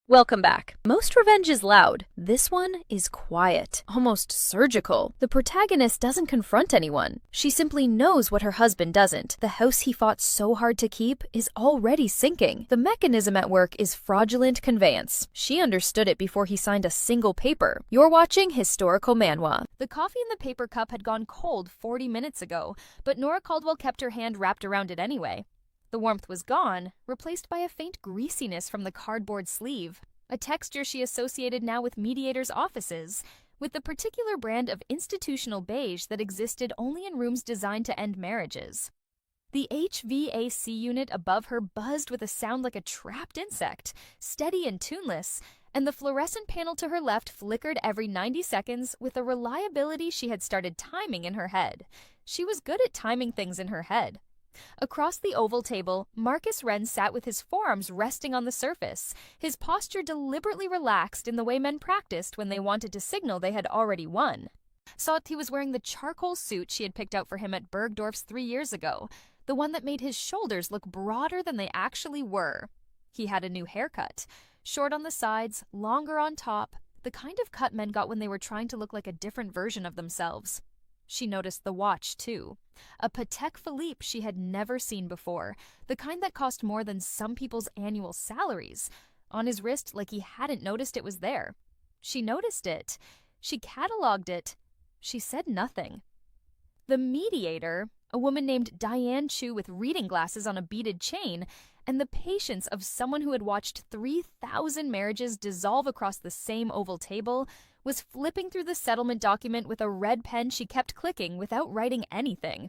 Welcome back. Most revenge is loud. This one is quiet, almost surgical. The protagonist doesn't confront anyone. She simply knows what her husband doesn't. The house he fought so hard to keep is already sinking. The mechanism at work is fraudulent conveyance. She understood it before he signed a single paper. You're watching Historical Manhwa. The coffee in the paper cup had gone cold 40 minutes ago, but Nora Caldwell kept her hand wrapped around it anyway. The warmth was gone, replaced by a faint greasiness from the cardboard sleeve, a texture she associated now with mediators' offices, with the particular brand of institutional beige that existed only in rooms designed to end marriages. The HVAC unit above her buzzed with a sound like a trapped insect, steady and tuneless, and the fluorescent panel to her left flickered every 90 seconds with a reliability she had started timing in her head. She was good at timing things in her head. Across the oval table, Marcus Wren sat with his forearms resting on the surface, his posture deliberately relaxed in the way men practiced when they wanted to signal they had already won. He was wearing the charcoal suit she had picked out for him at Bergdorf's 3 years ago, the one that made his shoulders look broader than they actually were. He had a new haircut, short on the sides, longer on top, the kind of cut men got when they were trying to look like a different version of themselves. She noticed the watch, too. A Patek Philippe she had never seen before, the kind that cost more than some people's annual salaries. On his wrist, like he hadn't noticed it was there. She noticed it. She cataloged it. She said nothing. The mediator, a woman named Diane Chu with reading glasses on a beaded chain, and the patience of someone who had watched 3,000 marriages dissolve across the same oval table, was flipping through the settlement document with a red pen she kept clicking without writing anything.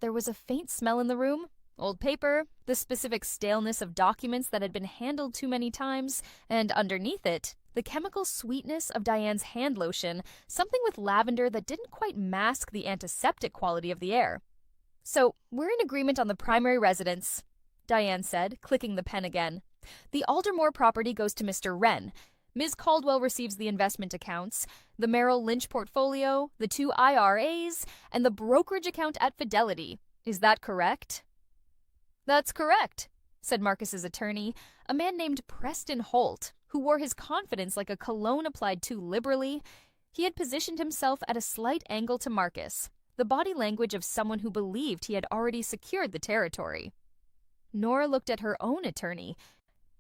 There was a faint smell in the room, old paper, the specific staleness of documents that had been handled too many times, and underneath it, the chemical sweetness of Diane's hand lotion, something with lavender that didn't quite mask the antiseptic quality of the air. "So, we're in agreement on the primary residence," Diane said, clicking the pen again. "The Aldermore property goes to Mr. Wren. Ms. Caldwell receives the investment accounts, the Merrill Lynch portfolio, the 2 IRAs, and the brokerage account at Fidelity. Is that correct?" "That's correct," said Marcus's attorney, a man named Preston Holt, who wore his confidence like a cologne applied too liberally. He had positioned himself at a slight angle to Marcus, the body language of someone who believed he had already secured the territory. Nora looked at her own attorney,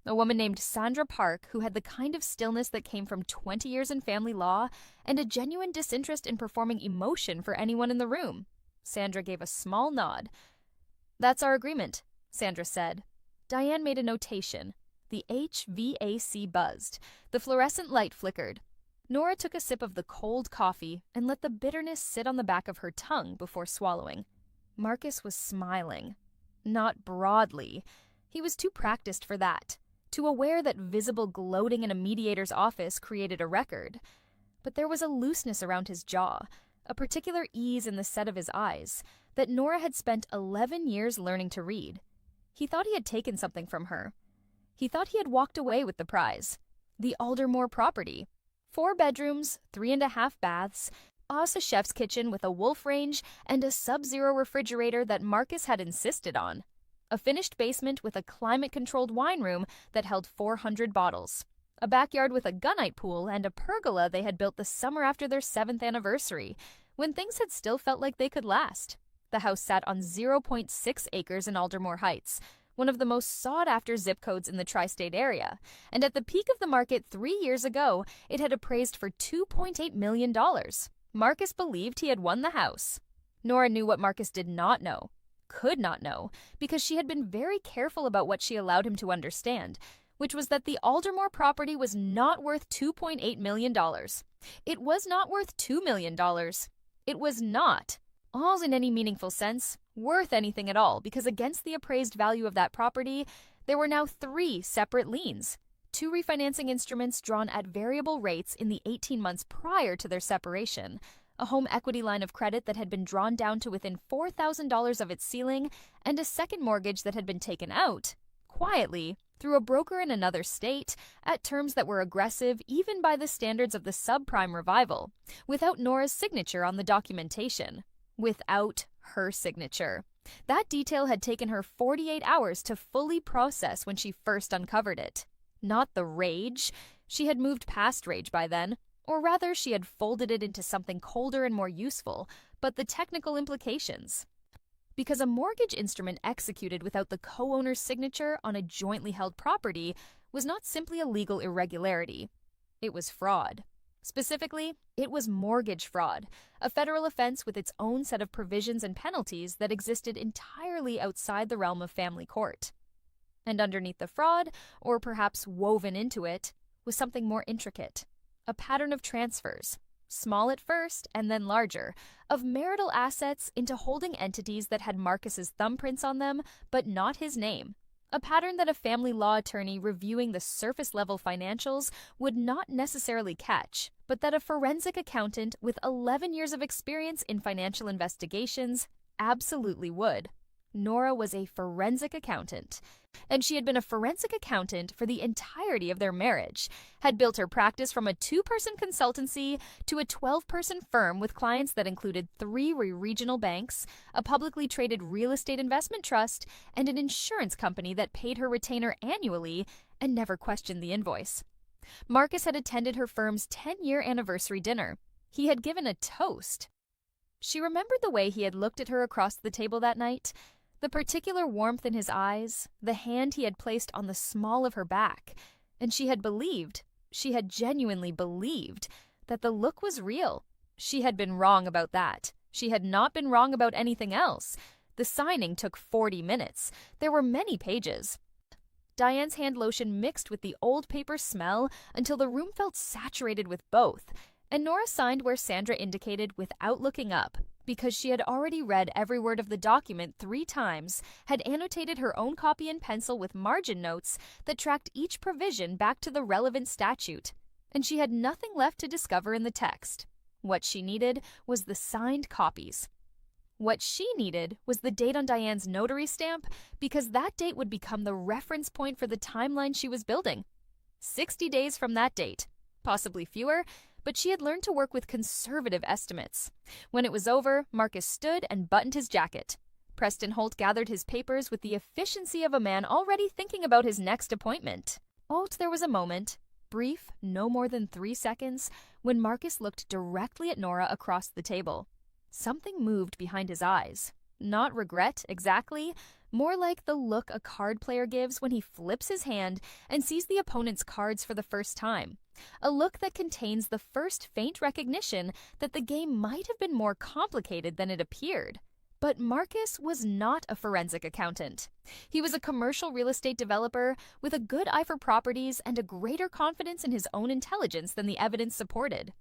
a woman named Sandra Park, who had the kind of stillness that came from 20 years in family law and a genuine disinterest in performing emotion for anyone in the room. Sandra gave a small nod. "That's our agreement," Sandra said. Diane made a notation. The HVAC buzzed. The fluorescent light flickered. Nora took a sip of the cold coffee and let the bitterness sit on the back of her tongue before swallowing. Marcus was smiling. Not broadly. He was too practiced for that, too aware that visible gloating in a mediator's office created a record. But there was a looseness around his jaw, a particular ease in the set of his eyes, that Nora had spent 11 years learning to read. He thought he had taken something from her. He thought he had walked away with the prize. The Aldermore property. 4 bedrooms, 3.5 baths, plus a chef's kitchen with a wolf range and a sub-zero refrigerator that Marcus had insisted on. A finished basement with a climate-controlled wine room that held 400 bottles. A backyard with a gunite pool and a pergola they had built the summer after their 7th anniversary, when things had still felt like they could last. The house sat on 0.6 acres in Aldermore Heights, one of the most sought-after zip codes in the tri-state area, and at the peak of the market 3 years ago, it had appraised for $2.8 million. Marcus believed he had won the house. Nora knew what Marcus did not know. Could not know, because she had been very careful about what she allowed him to understand, which was that the Aldermore property was not worth $2.8 million. It was not worth $2 million. It was not, all in any meaningful sense, worth anything at all, because against the appraised value of that property, there were now 3 separate liens, 2 refinancing instruments drawn at variable rates in the 18 months prior to their separation, a home equity line of credit that had been drawn down to within $4,000 of its ceiling, and a second mortgage that had been taken out, quietly, through a broker in another state, at terms that were aggressive even by the standards of the subprime revival, without Nora's signature on the documentation. Without her signature. That detail had taken her 48 hours to fully process when she first uncovered it. Not the rage. She had moved past rage by then, or rather, she had folded it into something colder and more useful, but the technical implications. Because a mortgage instrument executed without the co-owner's signature on a jointly held property was not simply a legal irregularity. It was fraud. Specifically, it was mortgage fraud, a federal offense with its own set of provisions and penalties that existed entirely outside the realm of family court. And underneath the fraud, or perhaps woven into it, was something more intricate. A pattern of transfers, small at first and then larger, of marital assets into holding entities that had Marcus's thumbprints on them, but not his name. A pattern that a family law attorney reviewing the surface-level financials would not necessarily catch, but that a forensic accountant with 11 years of experience in financial investigations absolutely would. Nora was a forensic accountant, and she had been a forensic accountant for the entirety of their marriage, had built her practice from a 2-person consultancy to a 12-person firm with clients that included 3 regional banks, a publicly traded real estate investment trust, and an insurance company that paid her retainer annually and never questioned the invoice. Marcus had attended her firm's 10-year anniversary dinner. He had given a toast. She remembered the way he had looked at her across the table that night, the particular warmth in his eyes, the hand he had placed on the small of her back, and she had genuinely believed, that the look was real. She had been wrong about that. She had not been wrong about anything else. The signing took 40 minutes. There were many pages. Diane's hand lotion mixed with the old paper smell until the room felt saturated with both, and Nora signed where Sandra indicated without looking up, because she had already read every word of the document 3 times, had annotated her own copy in pencil with margin notes that tracked each provision back to the relevant statute, and she had nothing left to discover in the text. What she needed was the signed copies. What she needed was the date on Diane's notary stamp, because that date would become the reference point for the timeline she was building. 60 days from that date, possibly fewer, but she had learned to work with conservative estimates. When it was over, Marcus stood and buttoned his jacket. Preston Holt gathered his papers with the efficiency of a man already thinking about his next appointment. There was a moment, brief, no more than 3 seconds, when Marcus looked directly at Nora across the table. Something moved behind his eyes. Not regret, exactly, more like the look a card player gives when he flips his hand and sees the opponent's cards for the first time. A look that contains the first faint recognition that the game might have been more complicated than it appeared. But Marcus was not a forensic accountant. He was a commercial real estate developer with a good eye for properties and a greater confidence in his own intelligence than the evidence supported.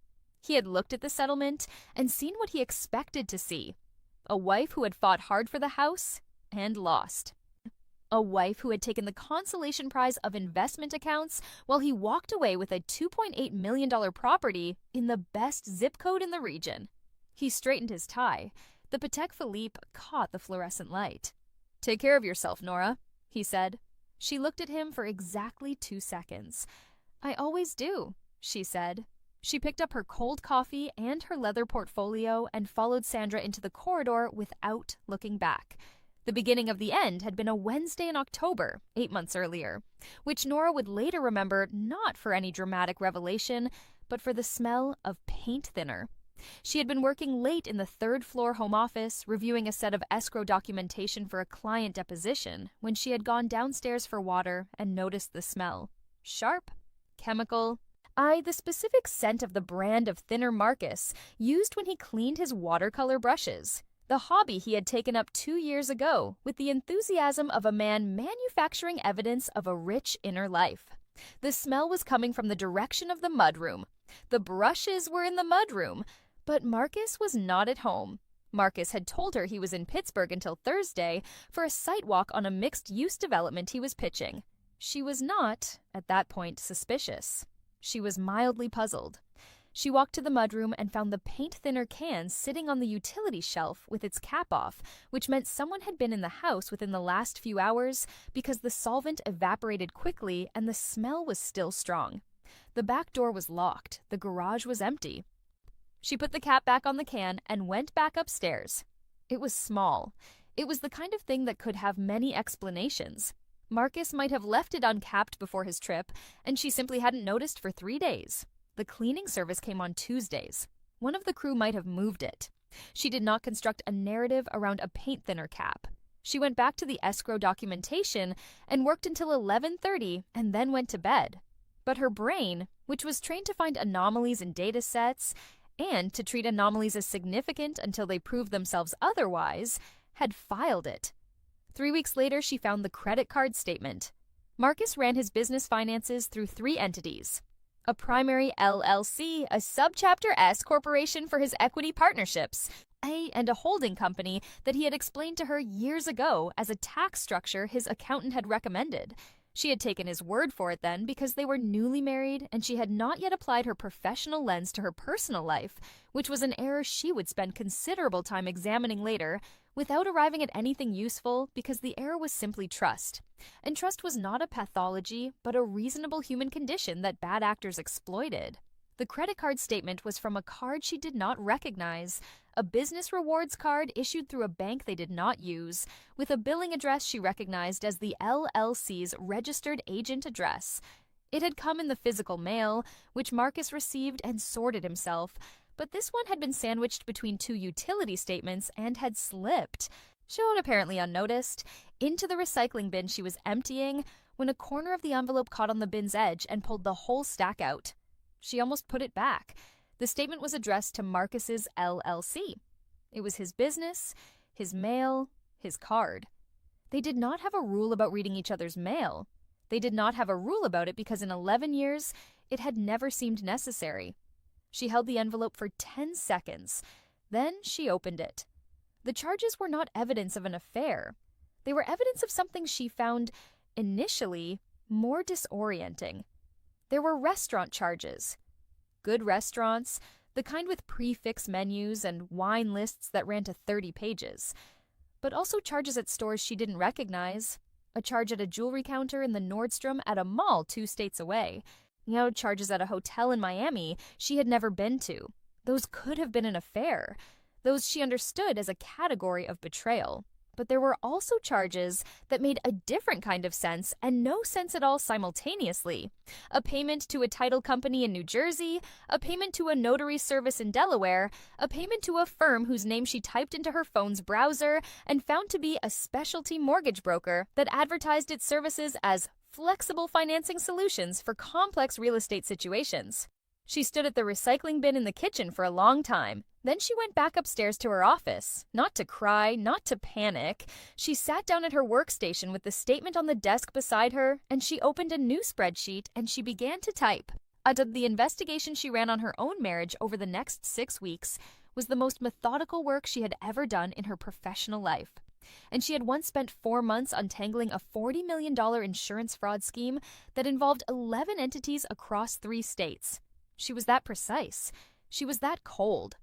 He had looked at the settlement and seen what he expected to see. A wife who had fought hard for the house and lost. A wife who had taken the consolation prize of investment accounts while he walked away with a $2.8 million property in the best zip code in the region. He straightened his tie. The Patek Philippe caught the fluorescent light. "Take care of yourself, Nora," he said. She looked at him for exactly 2 seconds. "I always do," she said. She picked up her cold coffee and her leather portfolio and followed Sandra into the corridor without looking back. The beginning of the end had been a Wednesday in October, 8 months earlier, which Nora would later remember not for any dramatic revelation, but for the smell of paint thinner. She had been working late in the 3rd-floor home office, reviewing a set of escrow documentation for a client deposition, when she had gone downstairs for water and noticed the smell. Sharp, chemical, the specific scent of the brand of thinner Marcus used when he cleaned his watercolor brushes. The hobby he had taken up 2 years ago with the enthusiasm of a man manufacturing evidence of a rich inner life. The smell was coming from the direction of the mudroom. The brushes were in the mudroom, but Marcus was not at home. Marcus had told her he was in Pittsburgh until Thursday for a site walk on a mixed-use development he was pitching. She was not, at that point, suspicious. She was mildly puzzled. She walked to the mudroom and found the paint thinner can sitting on the utility shelf with its cap off, which meant someone had been in the house within the last few hours because the solvent evaporated quickly and the smell was still strong. The back door was locked. The garage was empty. She put the cap back on the can and went back upstairs. It was small. It was the kind of thing that could have many explanations. Marcus might have left it uncapped before his trip, and she simply hadn't noticed for 3 days. The cleaning service came on Tuesdays. One of the crew might have moved it. She did not construct a narrative around a paint thinner cap. She went back to the escrow documentation and worked until 11:30 and then went to bed. But her brain, which was trained to find anomalies in data sets and to treat anomalies as significant until they proved themselves otherwise, had filed it. 3 weeks later, she found the credit card statement. Marcus ran his business finances through 3 entities: a primary LLC, a subchapter S corporation for his equity partnerships, and a holding company that he had explained to her years ago as a tax structure his accountant had recommended. She had taken his word for it then because they were newly married and she had not yet applied her professional lens to her personal life, which was an error she would spend considerable time examining later without arriving at anything useful because the error was simply trust. And trust was not a pathology, but a reasonable human condition that bad actors exploited. The credit card statement was from a card she did not recognize, a business rewards card issued through a bank they did not use, with a billing address she recognized as the LLC's registered agent address. It had come in the physical mail, which Marcus received and sorted himself, but this one had been sandwiched between 2 utility statements and had slipped, shown apparently unnoticed, into the recycling bin she was emptying when a corner of the envelope caught on the bin's edge and pulled the whole stack out. She almost put it back. The statement was addressed to Marcus's LLC. It was his business, his mail, his card. They did not have a rule about reading each other's mail. They did not have a rule about it because in 11 years, it had never seemed necessary. She held the envelope for 10 seconds. Then she opened it. The charges were not evidence of an affair. They were evidence of something she found, initially, more disorienting. There were restaurant charges. Good restaurants, the kind with prix-fixe menus and wine lists that ran to 30 pages. But also charges at stores she didn't recognize. A charge at a jewelry counter in the Nordstrom at a mall 2 states away. Charges at a hotel in Miami she had never been to. Those could have been an affair. Those she understood as a category of betrayal. But there were also charges that made a different kind of sense and no sense at all simultaneously. A payment to a title company in New Jersey, a payment to a notary service in Delaware, a payment to a firm whose name she typed into her phone's browser and found to be a specialty mortgage broker that advertised its services as flexible financing solutions for complex real estate situations. She stood at the recycling bin in the kitchen for a long time. Then she went back upstairs to her office, not to cry, not to panic. She sat down at her workstation with the statement on the desk beside her, and she opened a new spreadsheet and she began to type. The investigation she ran on her own marriage over the next 6 weeks was the most methodical work she had ever done in her professional life. And she had once spent 4 months untangling a $40 million insurance fraud scheme that involved 11 entities across 3 states. She was that precise. She was that cold.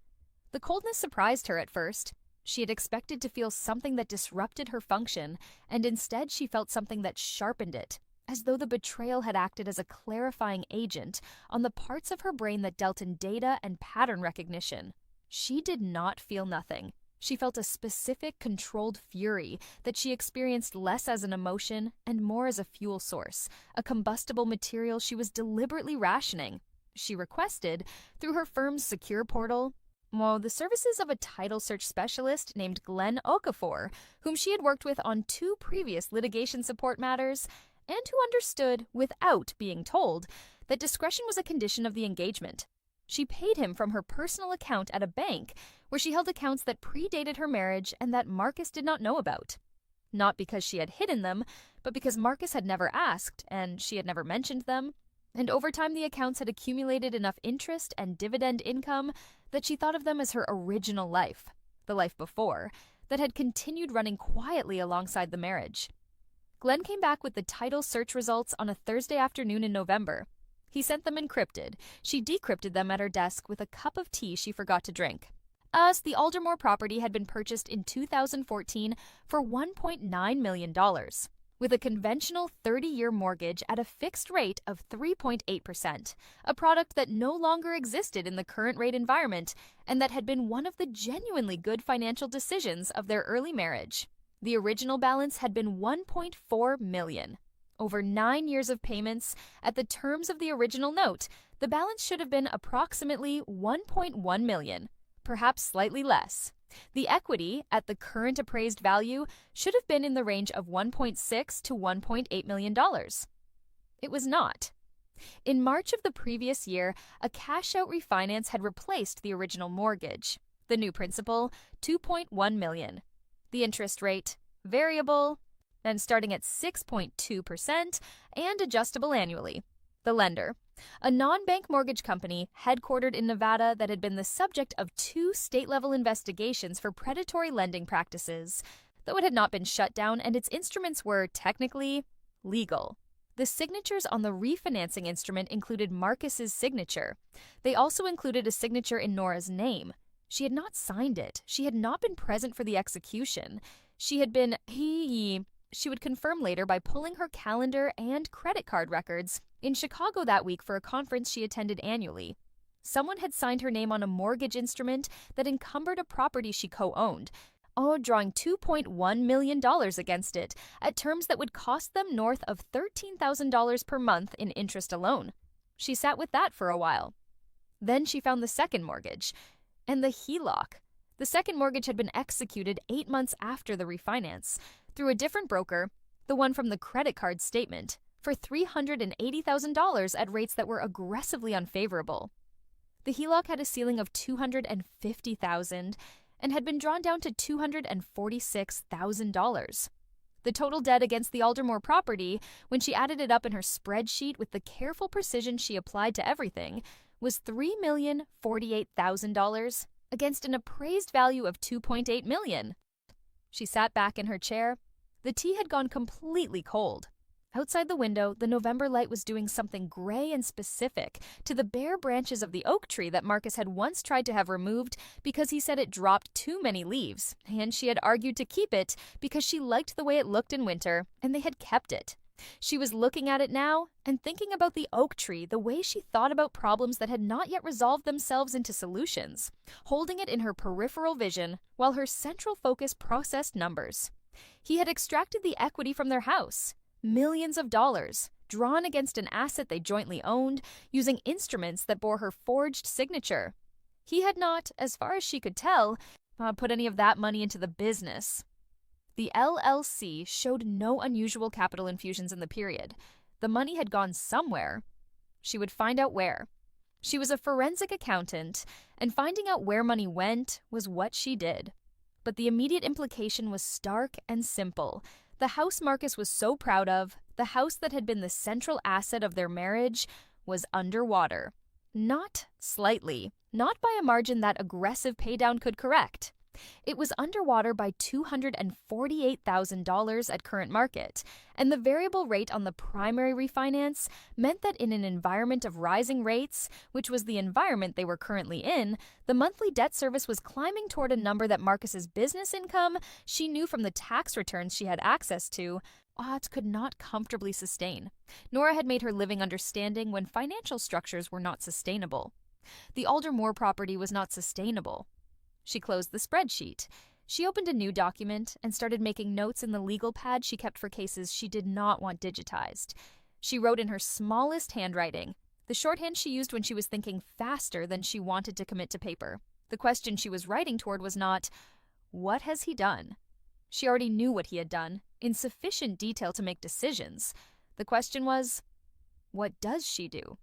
The coldness surprised her at first. She had expected to feel something that disrupted her function, and instead she felt something that sharpened it, as though the betrayal had acted as a clarifying agent on the parts of her brain that dealt in data and pattern recognition. She did not feel nothing. She felt a specific, controlled fury that she experienced less as an emotion and more as a fuel source, a combustible material she was deliberately rationing. She requested, through her firm's secure portal, the services of a title search specialist named Glenn Okafor, whom she had worked with on 2 previous litigation support matters, and who understood, without being told, that discretion was a condition of the engagement. She paid him from her personal account at a bank where she held accounts that predated her marriage and that Marcus did not know about. Not because she had hidden them, but because Marcus had never asked and she had never mentioned them. And over time the accounts had accumulated enough interest and dividend income that she thought of them as her original life, the life before, that had continued running quietly alongside the marriage. Glenn came back with the title search results on a Thursday afternoon in November. He sent them encrypted. She decrypted them at her desk with a cup of tea she forgot to drink. The Aldermore property had been purchased in 2014 for $1.9 million. With a conventional 30-year mortgage at a fixed rate of 3.8%, a product that no longer existed in the current rate environment and that had been one of the genuinely good financial decisions of their early marriage. The original balance had been $1.4 million. Over 9 years of payments, at the terms of the original note, the balance should have been approximately $1.1 million, perhaps slightly less. The equity, at the current appraised value, should have been in the range of $1.6 to $1.8 million. It was not. In March of the previous year, a cash-out refinance had replaced the original mortgage. The new principal, $2.1 million. The interest rate, variable, and starting at 6.2% and adjustable annually. The lender, a non-bank mortgage company headquartered in Nevada that had been the subject of 2 state-level investigations for predatory lending practices, though it had not been shut down and its instruments were, technically, legal. The signatures on the refinancing instrument included Marcus's signature. They also included a signature in Nora's name. She had not signed it. She had not been present for the execution. She would confirm later by pulling her calendar and credit card records in Chicago that week for a conference she attended annually. Someone had signed her name on a mortgage instrument that encumbered a property she co-owned, drawing $2.1 million against it at terms that would cost them north of $13,000 per month in interest alone. She sat with that for a while. Then she found the second mortgage and the HELOC. The second mortgage had been executed 8 months after the refinance through a different broker, the one from the credit card statement, for $380,000 at rates that were aggressively unfavorable. The HELOC had a ceiling of $250,000 and had been drawn down to $246,000. The total debt against the Aldermore property, when she added it up in her spreadsheet with the careful precision she applied to everything, was $3,048,000 against an appraised value of $2.8 million. She sat back in her chair. The tea had gone completely cold. Outside the window, the November light was doing something gray and specific to the bare branches of the oak tree that Marcus had once tried to have removed because he said it dropped too many leaves, and she had argued to keep it because she liked the way it looked in winter, and they had kept it. She was looking at it now and thinking about the oak tree the way she thought about problems that had not yet resolved themselves into solutions, holding it in her peripheral vision while her central focus processed numbers. He had extracted the equity from their house. Millions of dollars, drawn against an asset they jointly owned, using instruments that bore her forged signature. He had not, as far as she could tell, put any of that money into the business. The LLC showed no unusual capital infusions in the period. The money had gone somewhere. She would find out where. She was a forensic accountant, and finding out where money went was what she did. But the immediate implication was stark and simple. The house Marcus was so proud of, the house that had been the central asset of their marriage, was underwater. Not slightly, not by a margin that aggressive paydown could correct. It was underwater by $248,000 at current market, and the variable rate on the primary refinance meant that in an environment of rising rates, which was the environment they were currently in, the monthly debt service was climbing toward a number that Marcus's business income, she knew from the tax returns she had access to, could not comfortably sustain. Nora had made her living understanding when financial structures were not sustainable. The Aldermore property was not sustainable. She closed the spreadsheet. She opened a new document and started making notes in the legal pad she kept for cases she did not want digitized. She wrote in her smallest handwriting, the shorthand she used when she was thinking faster than she wanted to commit to paper. The question she was writing toward was not, "What has he done?" She already knew what he had done, in sufficient detail to make decisions. The question was, what does she do?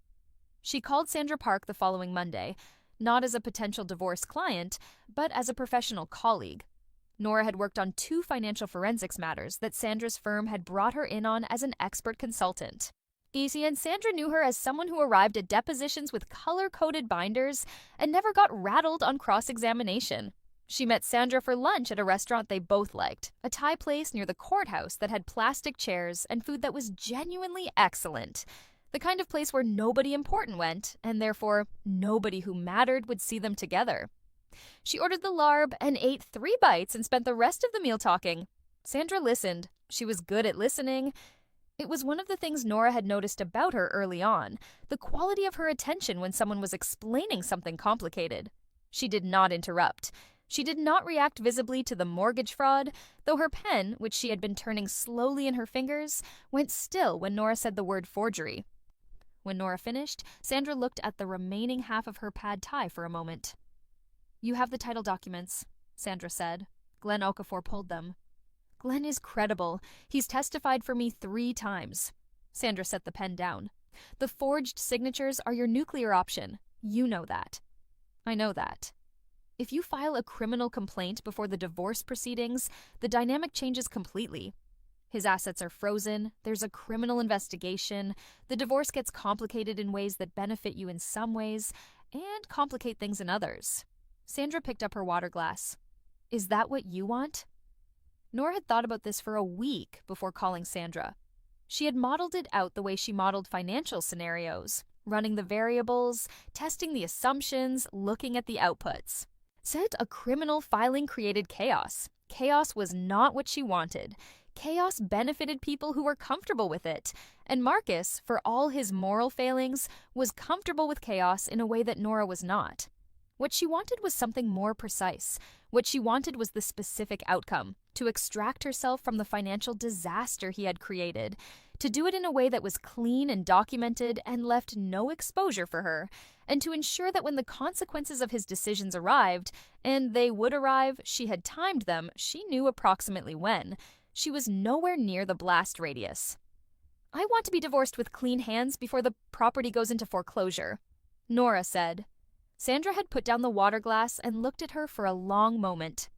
She called Sandra Park the following Monday, not as a potential divorce client, but as a professional colleague. Nora had worked on 2 financial forensics matters that Sandra's firm had brought her in on as an expert consultant. And Sandra knew her as someone who arrived at depositions with color-coded binders and never got rattled on cross-examination. She met Sandra for lunch at a restaurant they both liked, a Thai place near the courthouse that had plastic chairs and food that was genuinely excellent. The kind of place where nobody important went, and therefore nobody who mattered would see them together. She ordered the larb and ate 3 bites and spent the rest of the meal talking. Sandra listened. She was good at listening. It was one of the things Nora had noticed about her early on, the quality of her attention when someone was explaining something complicated. She did not interrupt. She did not react visibly to the mortgage fraud, though her pen, which she had been turning slowly in her fingers, went still when Nora said the word forgery. When Nora finished, Sandra looked at the remaining half of her pad thai for a moment. "You have the title documents," Sandra said. Glenn Okafor pulled them. "Glenn is credible. He's testified for me 3 times. Sandra set the pen down. "The forged signatures are your nuclear option. You know that." "I know that." "If you file a criminal complaint before the divorce proceedings, the dynamic changes completely. His assets are frozen, there's a criminal investigation, the divorce gets complicated in ways that benefit you in some ways, and complicate things in others." Sandra picked up her water glass. "Is that what you want?" Nora had thought about this for a week before calling Sandra. She had modeled it out the way she modeled financial scenarios, running the variables, testing the assumptions, looking at the outputs. Said a criminal filing created chaos. Chaos was not what she wanted. Chaos benefited people who were comfortable with it, and Marcus, for all his moral failings, was comfortable with chaos in a way that Nora was not. What she wanted was something more precise. What she wanted was the specific outcome, to extract herself from the financial disaster he had created, to do it in a way that was clean and documented and left no exposure for her, and to ensure that when the consequences of his decisions arrived, and they would arrive, she had timed them, she knew approximately when. She was nowhere near the blast radius. "I want to be divorced with clean hands before the property goes into foreclosure," Nora said. Sandra had put down the water glass and looked at her for a long moment.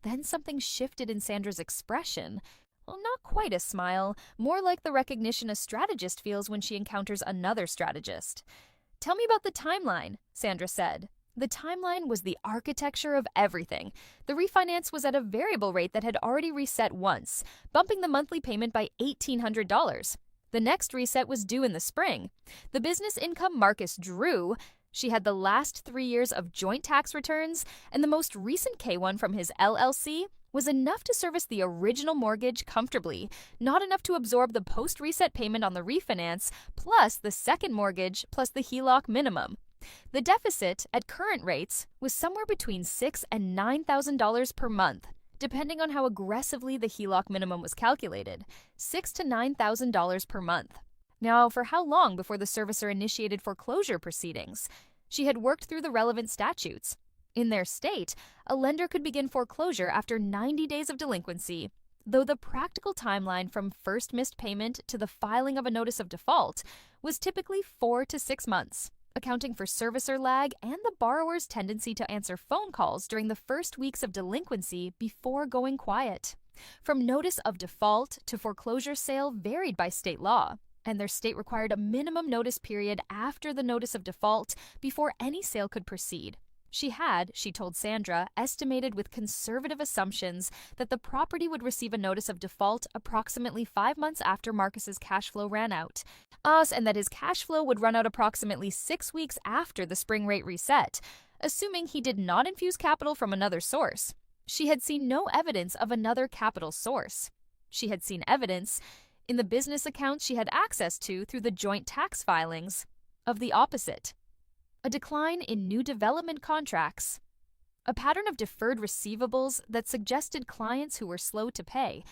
Then something shifted in Sandra's expression. Well, not quite a smile, more like the recognition a strategist feels when she encounters another strategist. "Tell me about the timeline," Sandra said. The timeline was the architecture of everything. The refinance was at a variable rate that had already reset once, bumping the monthly payment by $1,800. The next reset was due in the spring. The business income Marcus drew, she had the last 3 years of joint tax returns, and the most recent K1 from his LLC was enough to service the original mortgage comfortably, not enough to absorb the post-reset payment on the refinance, plus the second mortgage, plus the HELOC minimum. The deficit, at current rates, was somewhere between $6,000 and $9,000 per month, depending on how aggressively the HELOC minimum was calculated. $6,000 to $9,000 per month. Now, for how long before the servicer initiated foreclosure proceedings? She had worked through the relevant statutes. In their state, a lender could begin foreclosure after 90 days of delinquency, though the practical timeline from first missed payment to the filing of a notice of default was typically 4 to 6 months, accounting for servicer lag and the borrower's tendency to answer phone calls during the first weeks of delinquency before going quiet. From notice of default to foreclosure sale varied by state law, and their state required a minimum notice period after the notice of default before any sale could proceed. She had, she told Sandra, estimated with conservative assumptions that the property would receive a notice of default approximately 5 months after Marcus's cash flow ran out, and that his cash flow would run out approximately 6 weeks after the spring rate reset, assuming he did not infuse capital from another source. She had seen no evidence of another capital source. She had seen evidence, in the business accounts she had access to through the joint tax filings, of the opposite. A decline in new development contracts, a pattern of deferred receivables that suggested clients who were slow to pay,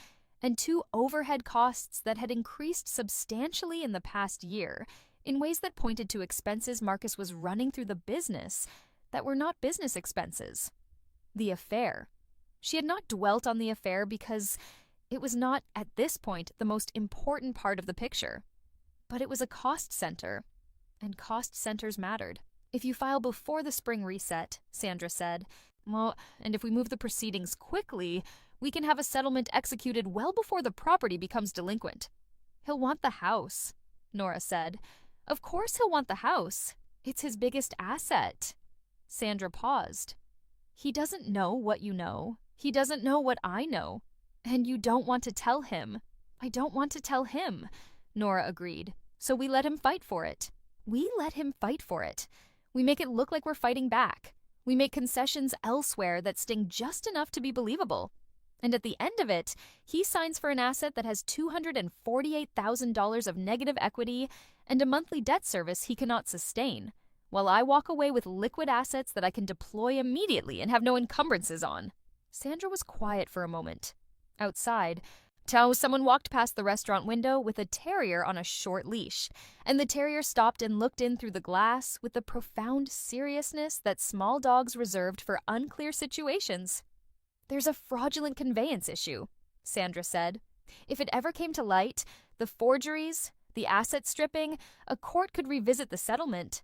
and 2 overhead costs that had increased substantially in the past year in ways that pointed to expenses Marcus was running through the business that were not business expenses. The affair. She had not dwelt on the affair because it was not, at this point, the most important part of the picture. But it was a cost center, and cost centers mattered. "If you file before the spring reset," Sandra said, and if we move the proceedings quickly, we can have a settlement executed well before the property becomes delinquent." "He'll want the house," Nora said. "Of course he'll want the house. It's his biggest asset." Sandra paused. "He doesn't know what you know. He doesn't know what I know. And you don't want to tell him." "I don't want to tell him," Nora agreed. "So we let him fight for it. We let him fight for it. We make it look like we're fighting back. We make concessions elsewhere that sting just enough to be believable. And at the end of it, he signs for an asset that has $248,000 of negative equity and a monthly debt service he cannot sustain. while I walk away with liquid assets that I can deploy immediately and have no encumbrances on." Sandra was quiet for a moment. Outside, someone walked past the restaurant window with a terrier on a short leash, and the terrier stopped and looked in through the glass with the profound seriousness that small dogs reserved for unclear situations. "There's a fraudulent conveyance issue," Sandra said. "If it ever came to light, the forgeries, the asset stripping, a court could revisit the settlement.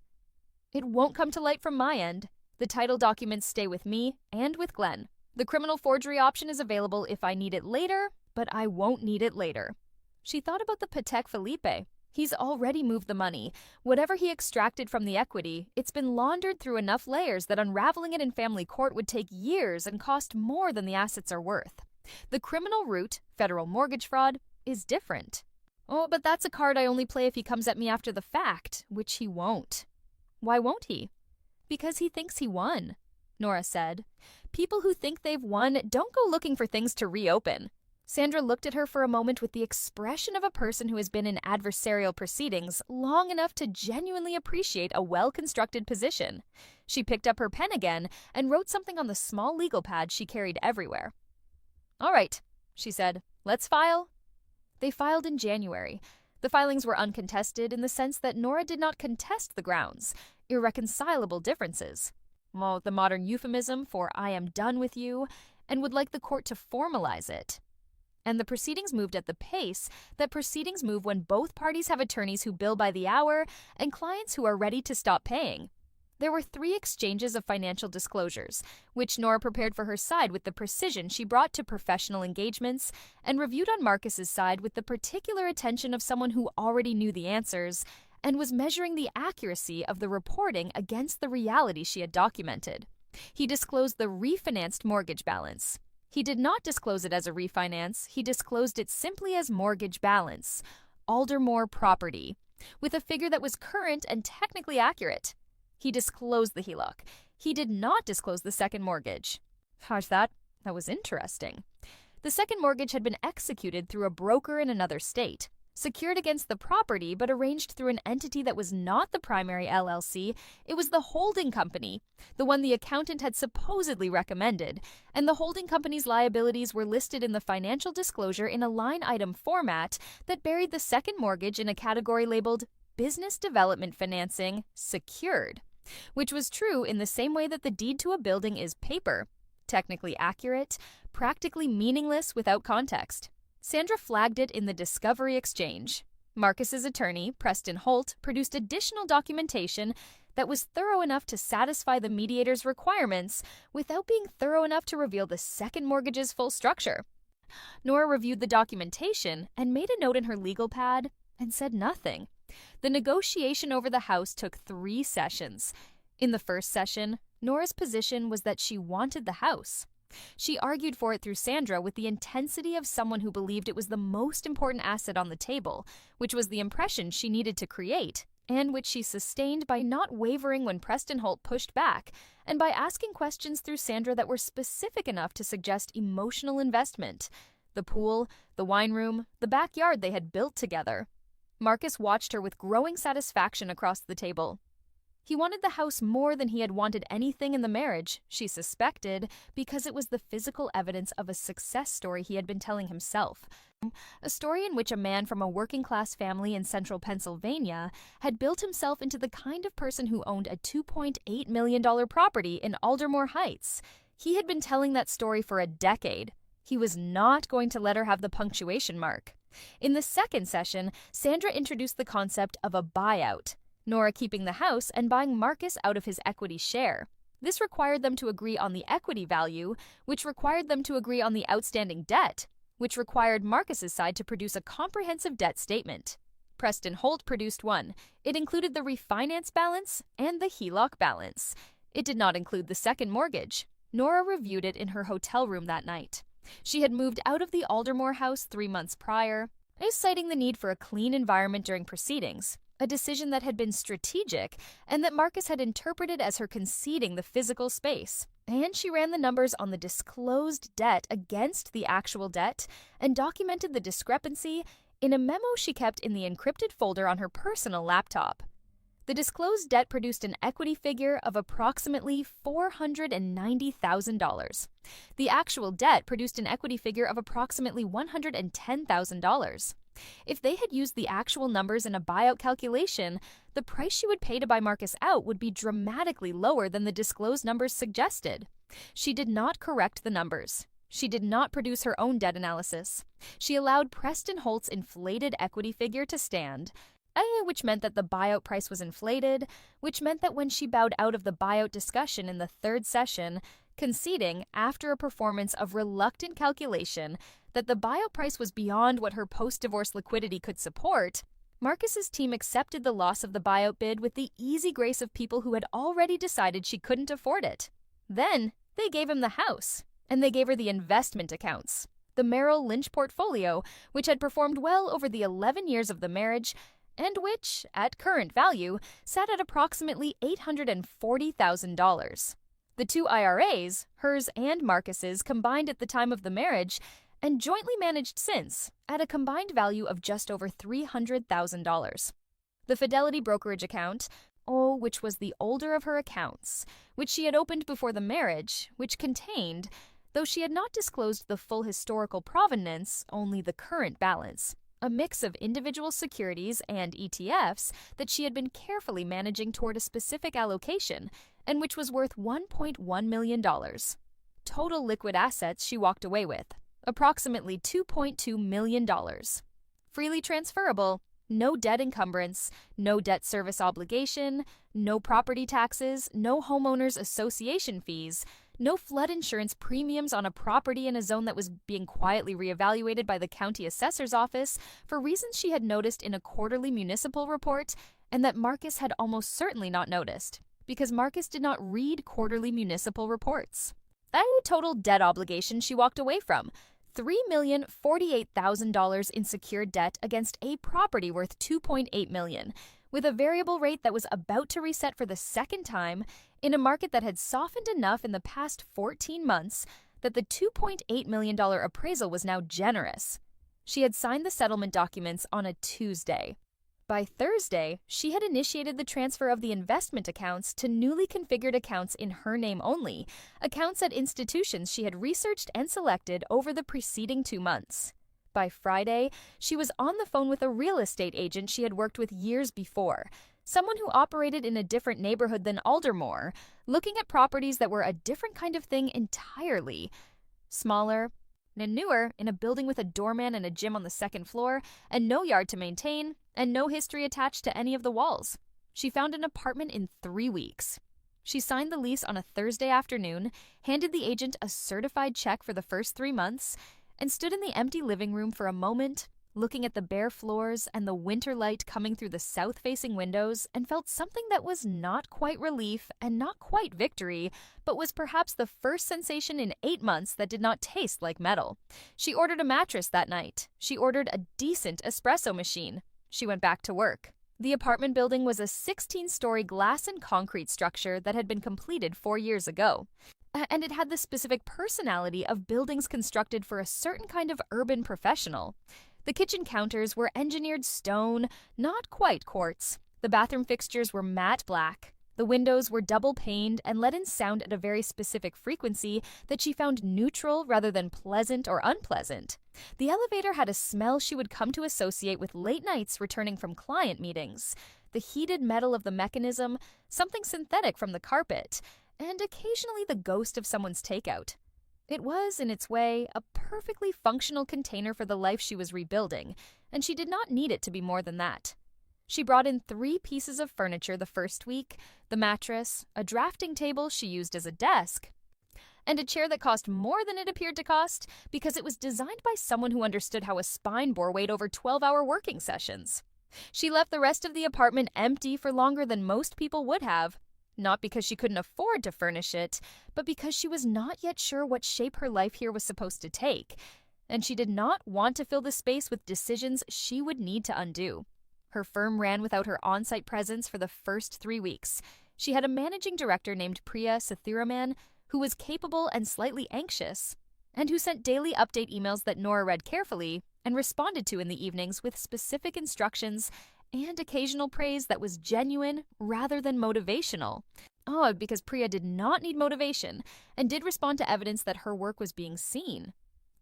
It won't come to light from my end. The title documents stay with me and with Glenn. The criminal forgery option is available if I need it later, but I won't need it later." She thought about the Patek Philippe. He's already moved the money. Whatever he extracted from the equity, it's been laundered through enough layers that unraveling it in family court would take years and cost more than the assets are worth. The criminal route, federal mortgage fraud, is different. "Oh, but that's a card I only play if he comes at me after the fact," which he won't. "Why won't he?" "Because he thinks he won," Nora said. "People who think they've won don't go looking for things to reopen." Sandra looked at her for a moment with the expression of a person who has been in adversarial proceedings long enough to genuinely appreciate a well-constructed position. She picked up her pen again and wrote something on the small legal pad she carried everywhere. "All right," she said. "Let's file." They filed in January. The filings were uncontested in the sense that Nora did not contest the grounds, irreconcilable differences. Well, the modern euphemism for "I am done with you," and would like the court to formalize it. And the proceedings moved at the pace that proceedings move when both parties have attorneys who bill by the hour and clients who are ready to stop paying. There were 3 exchanges of financial disclosures, which Nora prepared for her side with the precision she brought to professional engagements, and reviewed on Marcus's side with the particular attention of someone who already knew the answers and was measuring the accuracy of the reporting against the reality she had documented. He disclosed the refinanced mortgage balance. He did not disclose it as a refinance, he disclosed it simply as mortgage balance, Aldermore property, with a figure that was current and technically accurate. He disclosed the HELOC. He did not disclose the second mortgage. How's that? That was interesting. The second mortgage had been executed through a broker in another state, secured against the property but arranged through an entity that was not the primary LLC. It was the holding company, the one the accountant had supposedly recommended, and the holding company's liabilities were listed in the financial disclosure in a line item format that buried the second mortgage in a category labeled Business Development Financing Secured, which was true in the same way that the deed to a building is paper, technically accurate, practically meaningless without context. Sandra flagged it in the discovery exchange. Marcus's attorney, Preston Holt, produced additional documentation that was thorough enough to satisfy the mediator's requirements without being thorough enough to reveal the second mortgage's full structure. Nora reviewed the documentation and made a note in her legal pad and said nothing. The negotiation over the house took 3 sessions. In the first session, Nora's position was that she wanted the house. She argued for it through Sandra with the intensity of someone who believed it was the most important asset on the table, which was the impression she needed to create, and which she sustained by not wavering when Preston Holt pushed back, and by asking questions through Sandra that were specific enough to suggest emotional investment. The pool, the wine room, the backyard they had built together. Marcus watched her with growing satisfaction across the table. He wanted the house more than he had wanted anything in the marriage, she suspected, because it was the physical evidence of a success story he had been telling himself. A story in which a man from a working-class family in central Pennsylvania had built himself into the kind of person who owned a $2.8 million property in Aldermore Heights. He had been telling that story for a decade. He was not going to let her have the punctuation mark. In the second session, Sandra introduced the concept of a buyout, Nora keeping the house and buying Marcus out of his equity share. This required them to agree on the equity value, which required them to agree on the outstanding debt, which required Marcus's side to produce a comprehensive debt statement. Preston Holt produced one. It included the refinance balance and the HELOC balance. It did not include the second mortgage. Nora reviewed it in her hotel room that night. She had moved out of the Aldermore house 3 months prior, citing the need for a clean environment during proceedings, a decision that had been strategic and that Marcus had interpreted as her conceding the physical space. And she ran the numbers on the disclosed debt against the actual debt and documented the discrepancy in a memo she kept in the encrypted folder on her personal laptop. The disclosed debt produced an equity figure of approximately $490,000. The actual debt produced an equity figure of approximately $110,000. If they had used the actual numbers in a buyout calculation, the price she would pay to buy Marcus out would be dramatically lower than the disclosed numbers suggested. She did not correct the numbers. She did not produce her own debt analysis. She allowed Preston Holt's inflated equity figure to stand, which meant that the buyout price was inflated, which meant that when she bowed out of the buyout discussion in the third session, conceding, after a performance of reluctant calculation, that the buyout price was beyond what her post-divorce liquidity could support, Marcus's team accepted the loss of the buyout bid with the easy grace of people who had already decided she couldn't afford it. Then, they gave him the house, and they gave her the investment accounts, the Merrill Lynch portfolio, which had performed well over the 11 years of the marriage, and which, at current value, sat at approximately $840,000. The two IRAs, hers and Marcus's, combined at the time of the marriage, and jointly managed since, at a combined value of just over $300,000. The Fidelity brokerage account, which was the older of her accounts, which she had opened before the marriage, which contained, though she had not disclosed the full historical provenance, only the current balance, a mix of individual securities and ETFs that she had been carefully managing toward a specific allocation, and which was worth $1.1 million. Total liquid assets she walked away with, approximately $2.2 million. Freely transferable, no debt encumbrance, no debt service obligation, no property taxes, no homeowners association fees, no flood insurance premiums on a property in a zone that was being quietly reevaluated by the county assessor's office for reasons she had noticed in a quarterly municipal report and that Marcus had almost certainly not noticed, because Marcus did not read quarterly municipal reports. A total debt obligation she walked away from, $3,048,000 in secured debt against a property worth $2.8 million, with a variable rate that was about to reset for the second time in a market that had softened enough in the past 14 months that the $2.8 million appraisal was now generous. She had signed the settlement documents on a Tuesday. By Thursday, she had initiated the transfer of the investment accounts to newly configured accounts in her name only, accounts at institutions she had researched and selected over the preceding 2 months. By Friday, she was on the phone with a real estate agent she had worked with years before, someone who operated in a different neighborhood than Aldermore, looking at properties that were a different kind of thing entirely. Smaller and newer, in a building with a doorman and a gym on the second floor, and no yard to maintain, and no history attached to any of the walls. She found an apartment in 3 weeks. She signed the lease on a Thursday afternoon, handed the agent a certified check for the first 3 months, and stood in the empty living room for a moment, looking at the bare floors and the winter light coming through the south-facing windows, and felt something that was not quite relief and not quite victory, but was perhaps the first sensation in 8 months that did not taste like metal. She ordered a mattress that night. She ordered a decent espresso machine. She went back to work. The apartment building was a 16-story glass and concrete structure that had been completed 4 years ago. And it had the specific personality of buildings constructed for a certain kind of urban professional. The kitchen counters were engineered stone, not quite quartz. The bathroom fixtures were matte black. The windows were double-paned and let in sound at a very specific frequency that she found neutral rather than pleasant or unpleasant. The elevator had a smell she would come to associate with late nights returning from client meetings. The heated metal of the mechanism, something synthetic from the carpet, and occasionally the ghost of someone's takeout. It was, in its way, a perfectly functional container for the life she was rebuilding, and she did not need it to be more than that. She brought in 3 pieces of furniture the first week, the mattress, a drafting table she used as a desk, and a chair that cost more than it appeared to cost because it was designed by someone who understood how a spine bore weighed over 12-hour working sessions. She left the rest of the apartment empty for longer than most people would have, not because she couldn't afford to furnish it, but because she was not yet sure what shape her life here was supposed to take, and she did not want to fill the space with decisions she would need to undo. Her firm ran without her on-site presence for the first 3 weeks. She had a managing director named Priya Sathiraman, who was capable and slightly anxious, and who sent daily update emails that Nora read carefully and responded to in the evenings with specific instructions and occasional praise that was genuine rather than motivational. Odd, because Priya did not need motivation and did respond to evidence that her work was being seen.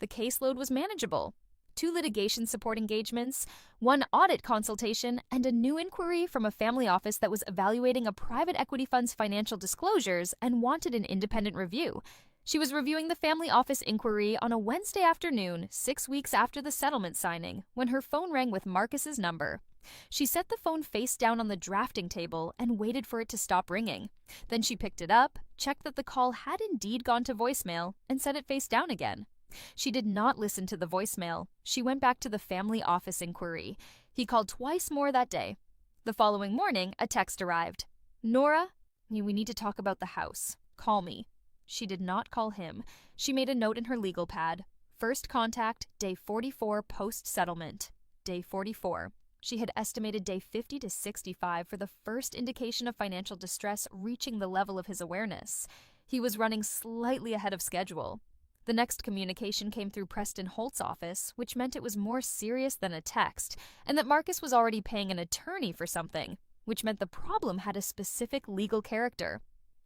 The caseload was manageable. 2 litigation support engagements, 1 audit consultation, and a new inquiry from a family office that was evaluating a private equity fund's financial disclosures and wanted an independent review. She was reviewing the family office inquiry on a Wednesday afternoon, 6 weeks after the settlement signing, when her phone rang with Marcus's number. She set the phone face down on the drafting table and waited for it to stop ringing. Then she picked it up, checked that the call had indeed gone to voicemail, and set it face down again. She did not listen to the voicemail. She went back to the family office inquiry. He called twice more that day. The following morning, a text arrived. "Nora, we need to talk about the house. Call me." She did not call him. She made a note in her legal pad. First contact, day 44 post-settlement. Day 44. She had estimated day 50 to 65 for the first indication of financial distress reaching the level of his awareness. He was running slightly ahead of schedule. The next communication came through Preston Holt's office, which meant it was more serious than a text, and that Marcus was already paying an attorney for something, which meant the problem had a specific legal character.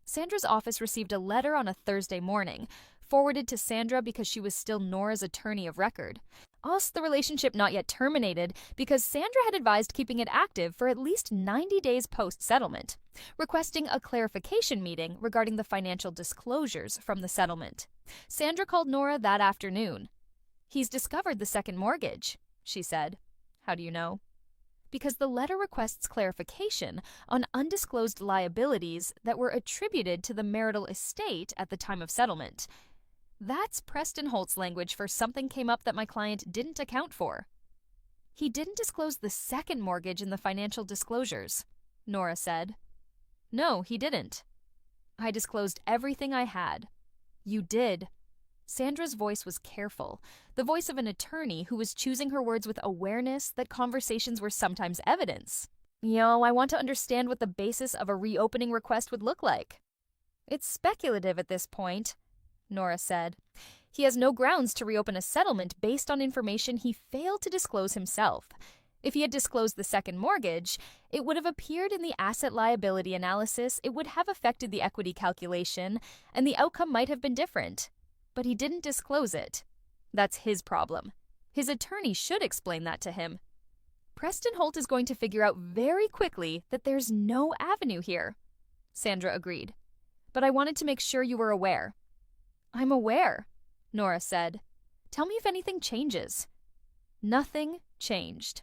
Sandra's office received a letter on a Thursday morning, forwarded to Sandra because she was still Nora's attorney of record. Also, the relationship not yet terminated because Sandra had advised keeping it active for at least 90 days post-settlement, requesting a clarification meeting regarding the financial disclosures from the settlement. Sandra called Nora that afternoon. "He's discovered the second mortgage," she said. "How do you know?" "Because the letter requests clarification on undisclosed liabilities that were attributed to the marital estate at the time of settlement. That's Preston Holt's language for something came up that my client didn't account for." "He didn't disclose the second mortgage in the financial disclosures," Nora said. "No, he didn't." "I disclosed everything I had." "You did." Sandra's voice was careful, the voice of an attorney who was choosing her words with awareness that conversations were sometimes evidence. I want to understand what the basis of a reopening request would look like." "It's speculative at this point," Nora said. "He has no grounds to reopen a settlement based on information he failed to disclose himself. If he had disclosed the second mortgage, it would have appeared in the asset liability analysis, it would have affected the equity calculation, and the outcome might have been different. But he didn't disclose it. That's his problem. His attorney should explain that to him. Preston Holt is going to figure out very quickly that there's no avenue here." Sandra agreed. "But I wanted to make sure you were aware." "I'm aware," Nora said. "Tell me if anything changes." Nothing changed.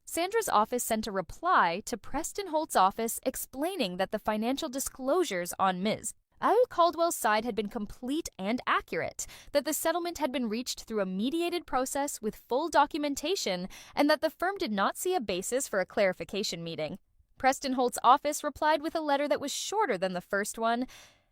Sandra's office sent a reply to Preston Holt's office explaining that the financial disclosures on Ms. Al Caldwell's side had been complete and accurate, that the settlement had been reached through a mediated process with full documentation, and that the firm did not see a basis for a clarification meeting. Preston Holt's office replied with a letter that was shorter than the first one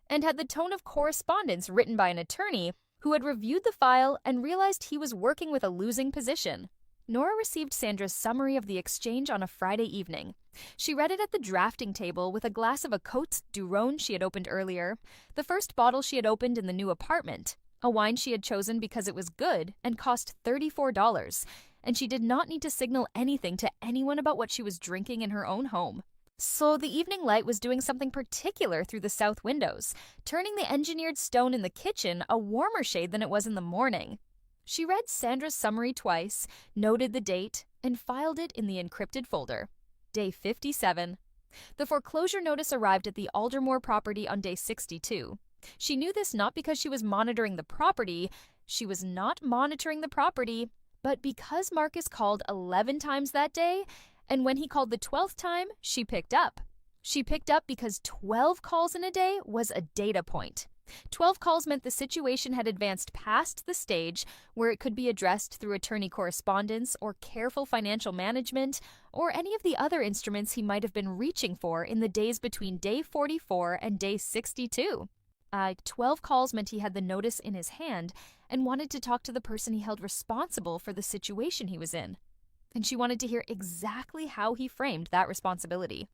and had the tone of correspondence written by an attorney who had reviewed the file and realized he was working with a losing position. Nora received Sandra's summary of the exchange on a Friday evening. She read it at the drafting table with a glass of a Côte du Rhône she had opened earlier, the first bottle she had opened in the new apartment, a wine she had chosen because it was good and cost $34, and she did not need to signal anything to anyone about what she was drinking in her own home. So the evening light was doing something particular through the south windows, turning the engineered stone in the kitchen a warmer shade than it was in the morning. She read Sandra's summary twice, noted the date, and filed it in the encrypted folder. Day 57. The foreclosure notice arrived at the Aldermore property on day 62. She knew this not because she was monitoring the property. She was not monitoring the property, but because Marcus called 11 times that day, and when he called the 12th time, she picked up. She picked up because 12 calls in a day was a data point. 12 calls meant the situation had advanced past the stage where it could be addressed through attorney correspondence or careful financial management or any of the other instruments he might have been reaching for in the days between day 44 and day 62. 12 calls meant he had the notice in his hand and wanted to talk to the person he held responsible for the situation he was in. And she wanted to hear exactly how he framed that responsibility.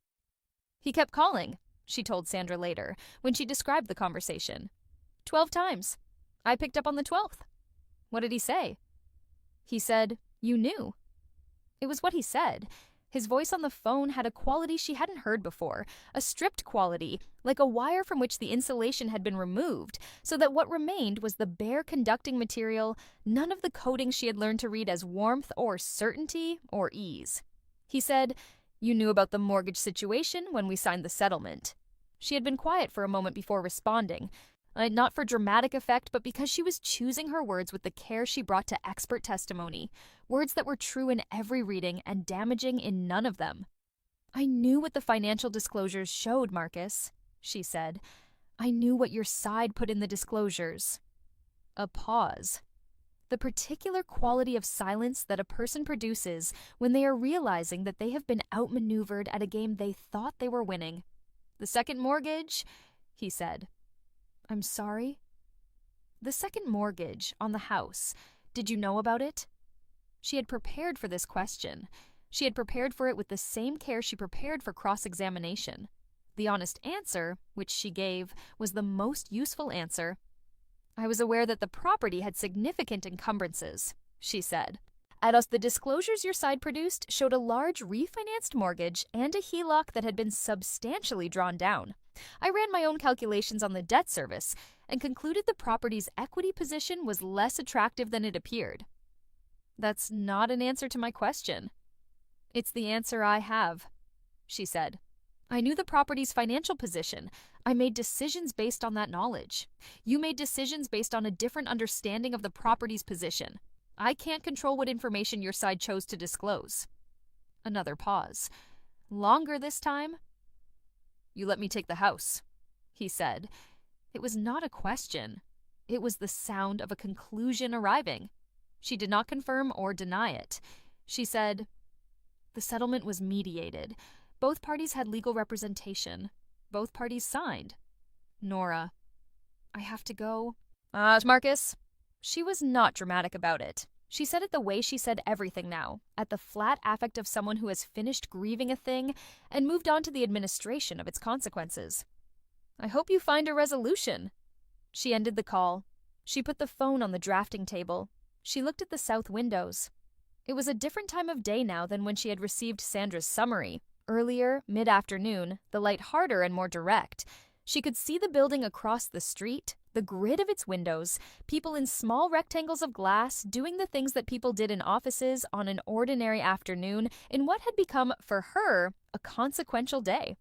"He kept calling," she told Sandra later, when she described the conversation. 12 times. I picked up on the 12th. "What did he say?" "He said, 'You knew.'" It was what he said. His voice on the phone had a quality she hadn't heard before, a stripped quality, like a wire from which the insulation had been removed, so that what remained was the bare conducting material, none of the coding she had learned to read as warmth or certainty or ease. He said, "You knew about the mortgage situation when we signed the settlement." She had been quiet for a moment before responding, not for dramatic effect, but because she was choosing her words with the care she brought to expert testimony, words that were true in every reading and damaging in none of them. "I knew what the financial disclosures showed, Marcus," she said. "I knew what your side put in the disclosures." A pause. The particular quality of silence that a person produces when they are realizing that they have been outmaneuvered at a game they thought they were winning. "The second mortgage," he said. "I'm sorry?" "The second mortgage on the house. Did you know about it?" She had prepared for this question. She had prepared for it with the same care she prepared for cross-examination. The honest answer, which she gave, was the most useful answer. "I was aware that the property had significant encumbrances," she said. The disclosures your side produced showed a large refinanced mortgage and a HELOC that had been substantially drawn down. I ran my own calculations on the debt service and concluded the property's equity position was less attractive than it appeared." "That's not an answer to my question." "It's the answer I have," she said. "I knew the property's financial position. I made decisions based on that knowledge. You made decisions based on a different understanding of the property's position. I can't control what information your side chose to disclose." Another pause. Longer this time. "You let me take the house," he said. It was not a question. It was the sound of a conclusion arriving. She did not confirm or deny it. She said, "The settlement was mediated. Both parties had legal representation. Both parties signed." Nora. "I have to go." Marcus." She was not dramatic about it. She said it the way she said everything now, at the flat affect of someone who has finished grieving a thing and moved on to the administration of its consequences. "I hope you find a resolution." She ended the call. She put the phone on the drafting table. She looked at the south windows. It was a different time of day now than when she had received Sandra's summary. Earlier, mid-afternoon, the light harder and more direct. She could see the building across the street, the grid of its windows, people in small rectangles of glass doing the things that people did in offices on an ordinary afternoon in what had become, for her, a consequential day.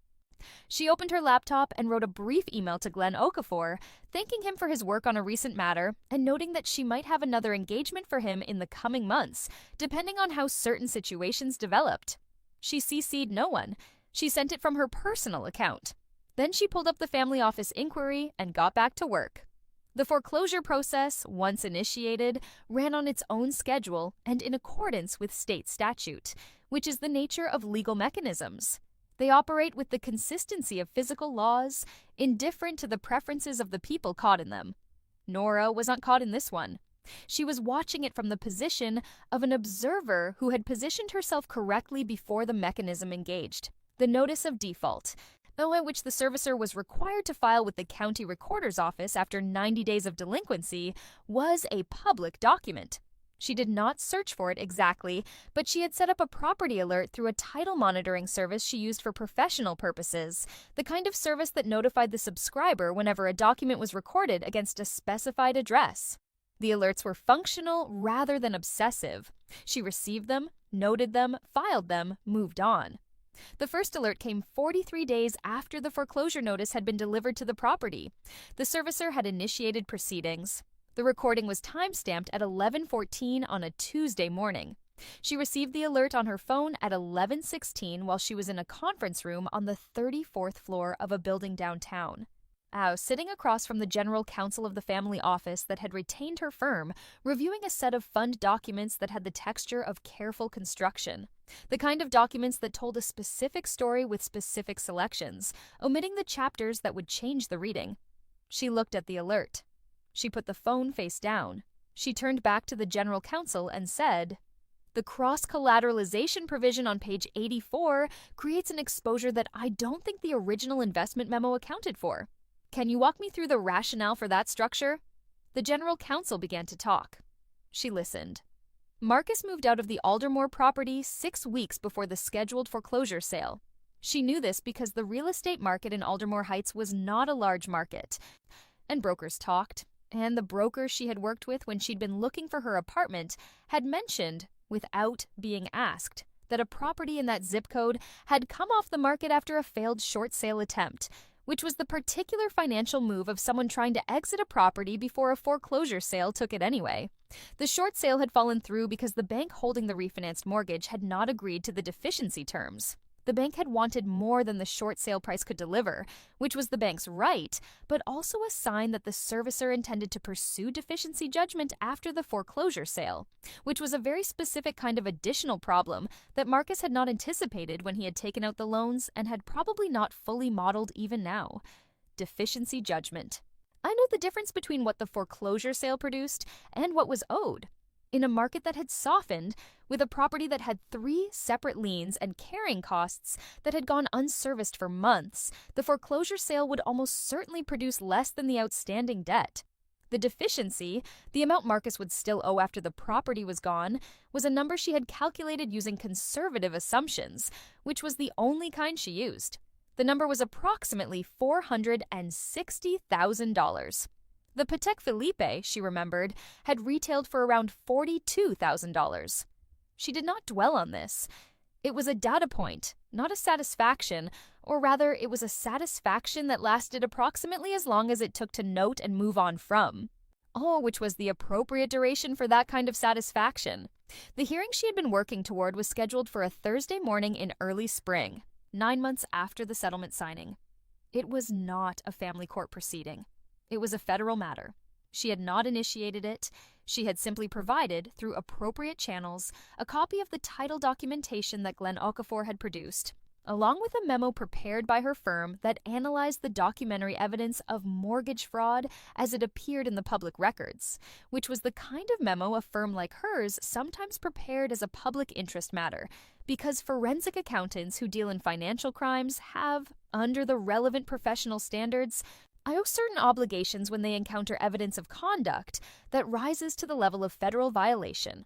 She opened her laptop and wrote a brief email to Glenn Okafor, thanking him for his work on a recent matter and noting that she might have another engagement for him in the coming months, depending on how certain situations developed. She CC'd no one. She sent it from her personal account. Then she pulled up the family office inquiry and got back to work. The foreclosure process, once initiated, ran on its own schedule and in accordance with state statute, which is the nature of legal mechanisms. They operate with the consistency of physical laws, indifferent to the preferences of the people caught in them. Nora was not caught in this one. She was watching it from the position of an observer who had positioned herself correctly before the mechanism engaged. The notice of default, which the servicer was required to file with the county recorder's office after 90 days of delinquency, was a public document. She did not search for it exactly, but she had set up a property alert through a title monitoring service she used for professional purposes, the kind of service that notified the subscriber whenever a document was recorded against a specified address. The alerts were functional rather than obsessive. She received them, noted them, filed them, moved on. The first alert came 43 days after the foreclosure notice had been delivered to the property. The servicer had initiated proceedings. The recording was time-stamped at 11:14 on a Tuesday morning. She received the alert on her phone at 11:16 while she was in a conference room on the 34th floor of a building downtown. Sitting across from the general counsel of the family office that had retained her firm, reviewing a set of fund documents that had the texture of careful construction. The kind of documents that told a specific story with specific selections, omitting the chapters that would change the reading. She looked at the alert. She put the phone face down. She turned back to the general counsel and said, "The cross-collateralization provision on page 84 creates an exposure that I don't think the original investment memo accounted for. Can you walk me through the rationale for that structure?" The general counsel began to talk. She listened. Marcus moved out of the Aldermore property 6 weeks before the scheduled foreclosure sale. She knew this because the real estate market in Aldermore Heights was not a large market, and brokers talked, and the broker she had worked with when she'd been looking for her apartment had mentioned, without being asked, that a property in that zip code had come off the market after a failed short sale attempt, which was the particular financial move of someone trying to exit a property before a foreclosure sale took it anyway. The short sale had fallen through because the bank holding the refinanced mortgage had not agreed to the deficiency terms. The bank had wanted more than the short sale price could deliver, which was the bank's right, but also a sign that the servicer intended to pursue deficiency judgment after the foreclosure sale, which was a very specific kind of additional problem that Marcus had not anticipated when he had taken out the loans and had probably not fully modeled even now. Deficiency judgment. I know the difference between what the foreclosure sale produced and what was owed. In a market that had softened, with a property that had 3 separate liens and carrying costs that had gone unserviced for months, the foreclosure sale would almost certainly produce less than the outstanding debt. The deficiency, the amount Marcus would still owe after the property was gone, was a number she had calculated using conservative assumptions, which was the only kind she used. The number was approximately $460,000. The Patek Philippe, she remembered, had retailed for around $42,000. She did not dwell on this. It was a data point, not a satisfaction, or rather, it was a satisfaction that lasted approximately as long as it took to note and move on from. Oh, which was the appropriate duration for that kind of satisfaction. The hearing she had been working toward was scheduled for a Thursday morning in early spring, 9 months after the settlement signing. It was not a family court proceeding. It was a federal matter. She had not initiated it. She had simply provided, through appropriate channels, a copy of the title documentation that Glenn Okafor had produced, along with a memo prepared by her firm that analyzed the documentary evidence of mortgage fraud as it appeared in the public records, which was the kind of memo a firm like hers sometimes prepared as a public interest matter, because forensic accountants who deal in financial crimes have, under the relevant professional standards, I owe certain obligations when they encounter evidence of conduct that rises to the level of federal violation.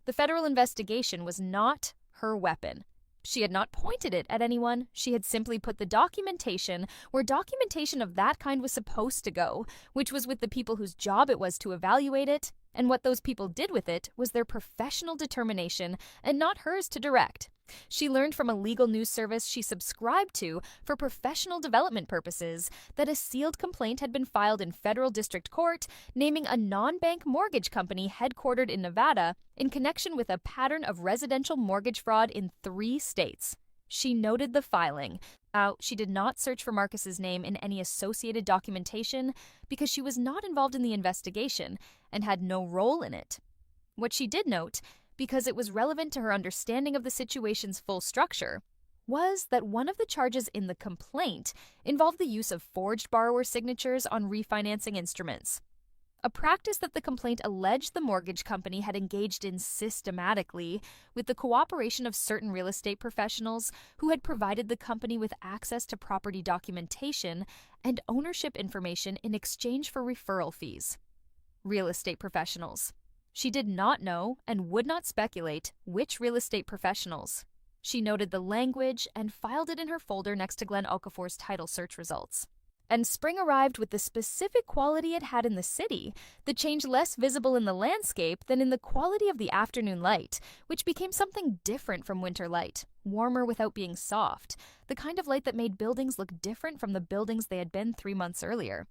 The federal investigation was not her weapon. She had not pointed it at anyone. She had simply put the documentation where documentation of that kind was supposed to go, which was with the people whose job it was to evaluate it, and what those people did with it was their professional determination and not hers to direct. She learned from a legal news service she subscribed to for professional development purposes that a sealed complaint had been filed in federal district court naming a non-bank mortgage company headquartered in Nevada in connection with a pattern of residential mortgage fraud in 3 states. She noted the filing. She did not search for Marcus's name in any associated documentation because she was not involved in the investigation and had no role in it. What she did note, because it was relevant to her understanding of the situation's full structure, was that one of the charges in the complaint involved the use of forged borrower signatures on refinancing instruments, a practice that the complaint alleged the mortgage company had engaged in systematically with the cooperation of certain real estate professionals who had provided the company with access to property documentation and ownership information in exchange for referral fees. Real estate professionals. She did not know and would not speculate which real estate professionals. She noted the language and filed it in her folder next to Glenn Okafor's title search results. And spring arrived with the specific quality it had in the city, the change less visible in the landscape than in the quality of the afternoon light, which became something different from winter light, warmer without being soft, the kind of light that made buildings look different from the buildings they had been 3 months earlier.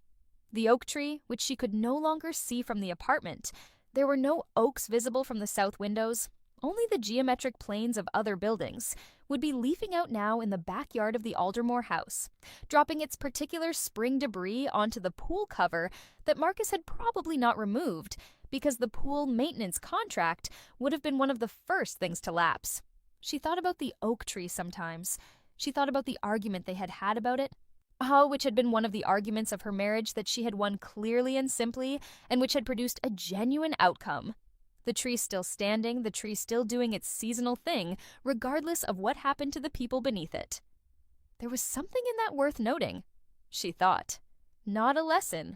The oak tree, which she could no longer see from the apartment. There were no oaks visible from the south windows. Only the geometric planes of other buildings would be leafing out now in the backyard of the Aldermore house, dropping its particular spring debris onto the pool cover that Marcus had probably not removed because the pool maintenance contract would have been one of the first things to lapse. She thought about the oak tree sometimes. She thought about the argument they had had about it, which had been one of the arguments of her marriage that she had won clearly and simply, and which had produced a genuine outcome. The tree still standing, the tree still doing its seasonal thing, regardless of what happened to the people beneath it. There was something in that worth noting, she thought. Not a lesson,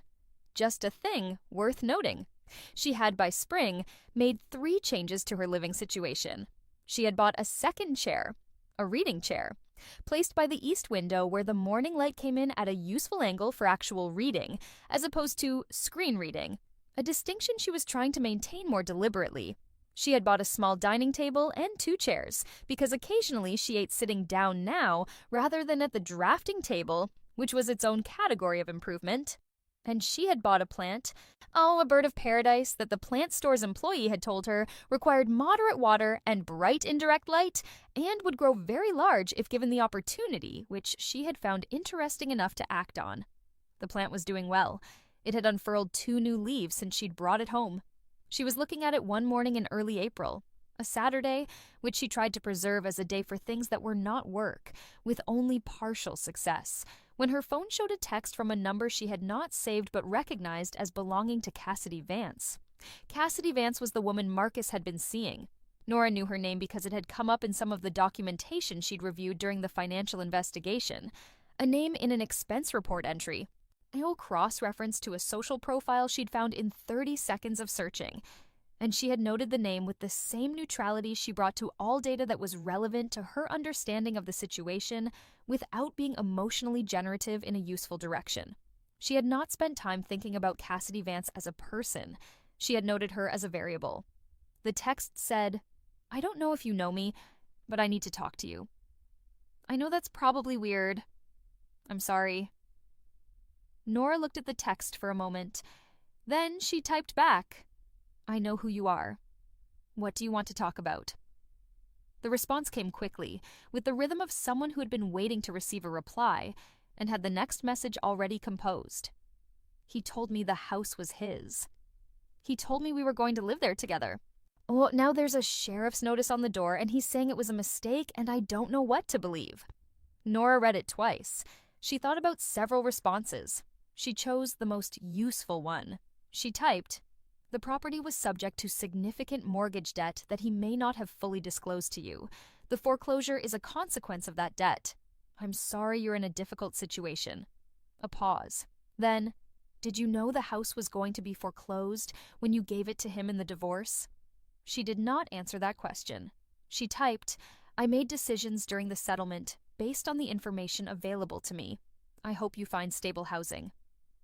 just a thing worth noting. She had, by spring, made 3 changes to her living situation. She had bought a second chair, a reading chair, placed by the east window where the morning light came in at a useful angle for actual reading, as opposed to screen reading, a distinction she was trying to maintain more deliberately. She had bought a small dining table and 2 chairs, because occasionally she ate sitting down now rather than at the drafting table, which was its own category of improvement. And she had bought a plant, a bird of paradise that the plant store's employee had told her required moderate water and bright indirect light and would grow very large if given the opportunity, which she had found interesting enough to act on. The plant was doing well. It had unfurled 2 new leaves since she'd brought it home. She was looking at it one morning in early April, a Saturday, which she tried to preserve as a day for things that were not work, with only partial success, when her phone showed a text from a number she had not saved but recognized as belonging to Cassidy Vance. Cassidy Vance was the woman Marcus had been seeing. Nora knew her name because it had come up in some of the documentation she'd reviewed during the financial investigation, a name in an expense report entry. A cross-reference to a social profile she'd found in 30 seconds of searching, and she had noted the name with the same neutrality she brought to all data that was relevant to her understanding of the situation without being emotionally generative in a useful direction. She had not spent time thinking about Cassidy Vance as a person. She had noted her as a variable. The text said, "I don't know if you know me, but I need to talk to you. I know that's probably weird. I'm sorry." Nora looked at the text for a moment. Then she typed back, "I know who you are. What do you want to talk about?" The response came quickly, with the rhythm of someone who had been waiting to receive a reply, and had the next message already composed. "He told me the house was his. He told me we were going to live there together. Well, now there's a sheriff's notice on the door, and he's saying it was a mistake, and I don't know what to believe." Nora read it twice. She thought about several responses. She chose the most useful one. She typed, "The property was subject to significant mortgage debt that he may not have fully disclosed to you. The foreclosure is a consequence of that debt. I'm sorry you're in a difficult situation." A pause. Then, "Did you know the house was going to be foreclosed when you gave it to him in the divorce?" She did not answer that question. She typed, "I made decisions during the settlement based on the information available to me. I hope you find stable housing."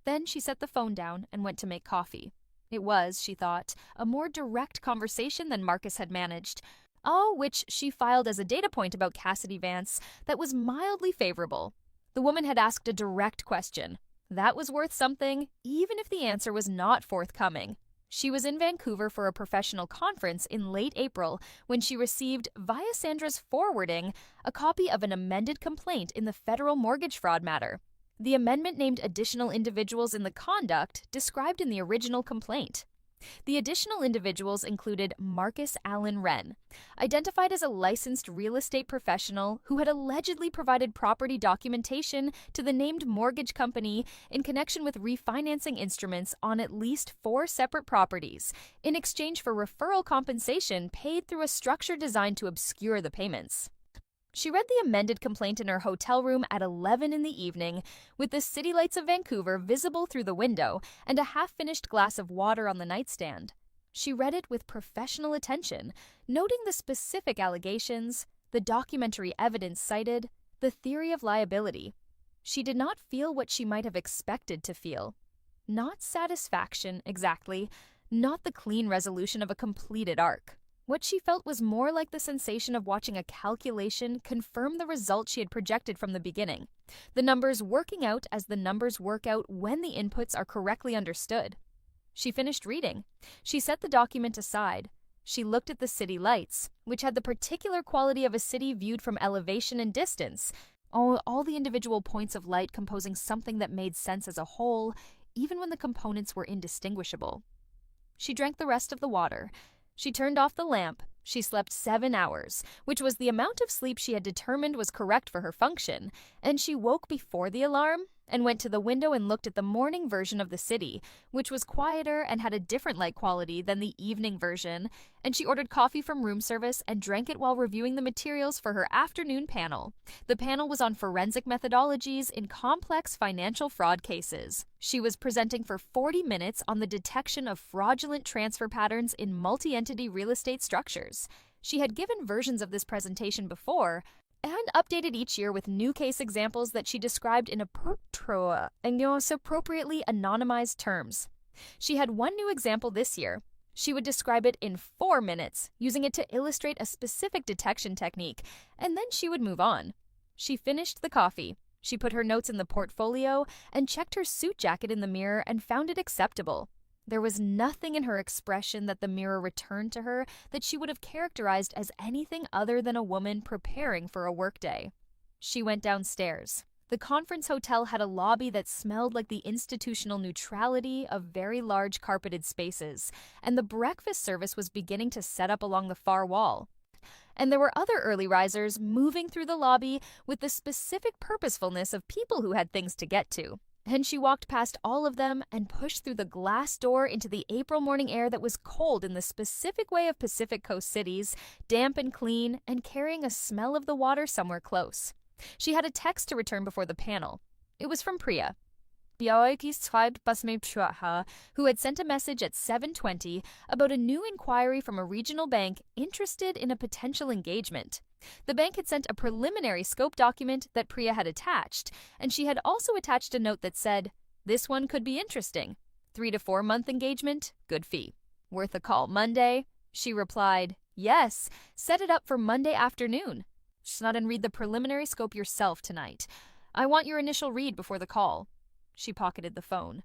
Then she set the phone down and went to make coffee. It was, she thought, a more direct conversation than Marcus had managed, all which she filed as a data point about Cassidy Vance that was mildly favorable. The woman had asked a direct question. That was worth something, even if the answer was not forthcoming. She was in Vancouver for a professional conference in late April when she received, via Sandra's forwarding, a copy of an amended complaint in the federal mortgage fraud matter. The amendment named additional individuals in the conduct described in the original complaint. The additional individuals included Marcus Allen Wren, identified as a licensed real estate professional who had allegedly provided property documentation to the named mortgage company in connection with refinancing instruments on at least 4 separate properties, in exchange for referral compensation paid through a structure designed to obscure the payments. She read the amended complaint in her hotel room at 11 in the evening, with the city lights of Vancouver visible through the window and a half-finished glass of water on the nightstand. She read it with professional attention, noting the specific allegations, the documentary evidence cited, the theory of liability. She did not feel what she might have expected to feel. Not satisfaction, exactly, not the clean resolution of a completed arc. What she felt was more like the sensation of watching a calculation confirm the result she had projected from the beginning, the numbers working out as the numbers work out when the inputs are correctly understood. She finished reading. She set the document aside. She looked at the city lights, which had the particular quality of a city viewed from elevation and distance, all the individual points of light composing something that made sense as a whole, even when the components were indistinguishable. She drank the rest of the water. She turned off the lamp. She slept 7 hours, which was the amount of sleep she had determined was correct for her function, and she woke before the alarm and went to the window and looked at the morning version of the city, which was quieter and had a different light quality than the evening version, and she ordered coffee from room service and drank it while reviewing the materials for her afternoon panel. The panel was on forensic methodologies in complex financial fraud cases. She was presenting for 40 minutes on the detection of fraudulent transfer patterns in multi-entity real estate structures. She had given versions of this presentation before, and updated each year with new case examples that she described in appropriately anonymized terms. She had one new example this year. She would describe it in 4 minutes, using it to illustrate a specific detection technique, and then she would move on. She finished the coffee. She put her notes in the portfolio and checked her suit jacket in the mirror and found it acceptable. There was nothing in her expression that the mirror returned to her that she would have characterized as anything other than a woman preparing for a workday. She went downstairs. The conference hotel had a lobby that smelled like the institutional neutrality of very large carpeted spaces, and the breakfast service was beginning to set up along the far wall. And there were other early risers moving through the lobby with the specific purposefulness of people who had things to get to. And she walked past all of them and pushed through the glass door into the April morning air that was cold in the specific way of Pacific Coast cities, damp and clean, and carrying a smell of the water somewhere close. She had a text to return before the panel. It was from Priya, who had sent a message at 7:20 about a new inquiry from a regional bank interested in a potential engagement. The bank had sent a preliminary scope document that Priya had attached, and she had also attached a note that said, "This one could be interesting. 3 to 4 month engagement, good fee. Worth a call Monday?" She replied, "Yes, set it up for Monday afternoon. Snod and read the preliminary scope yourself tonight. I want your initial read before the call." She pocketed the phone.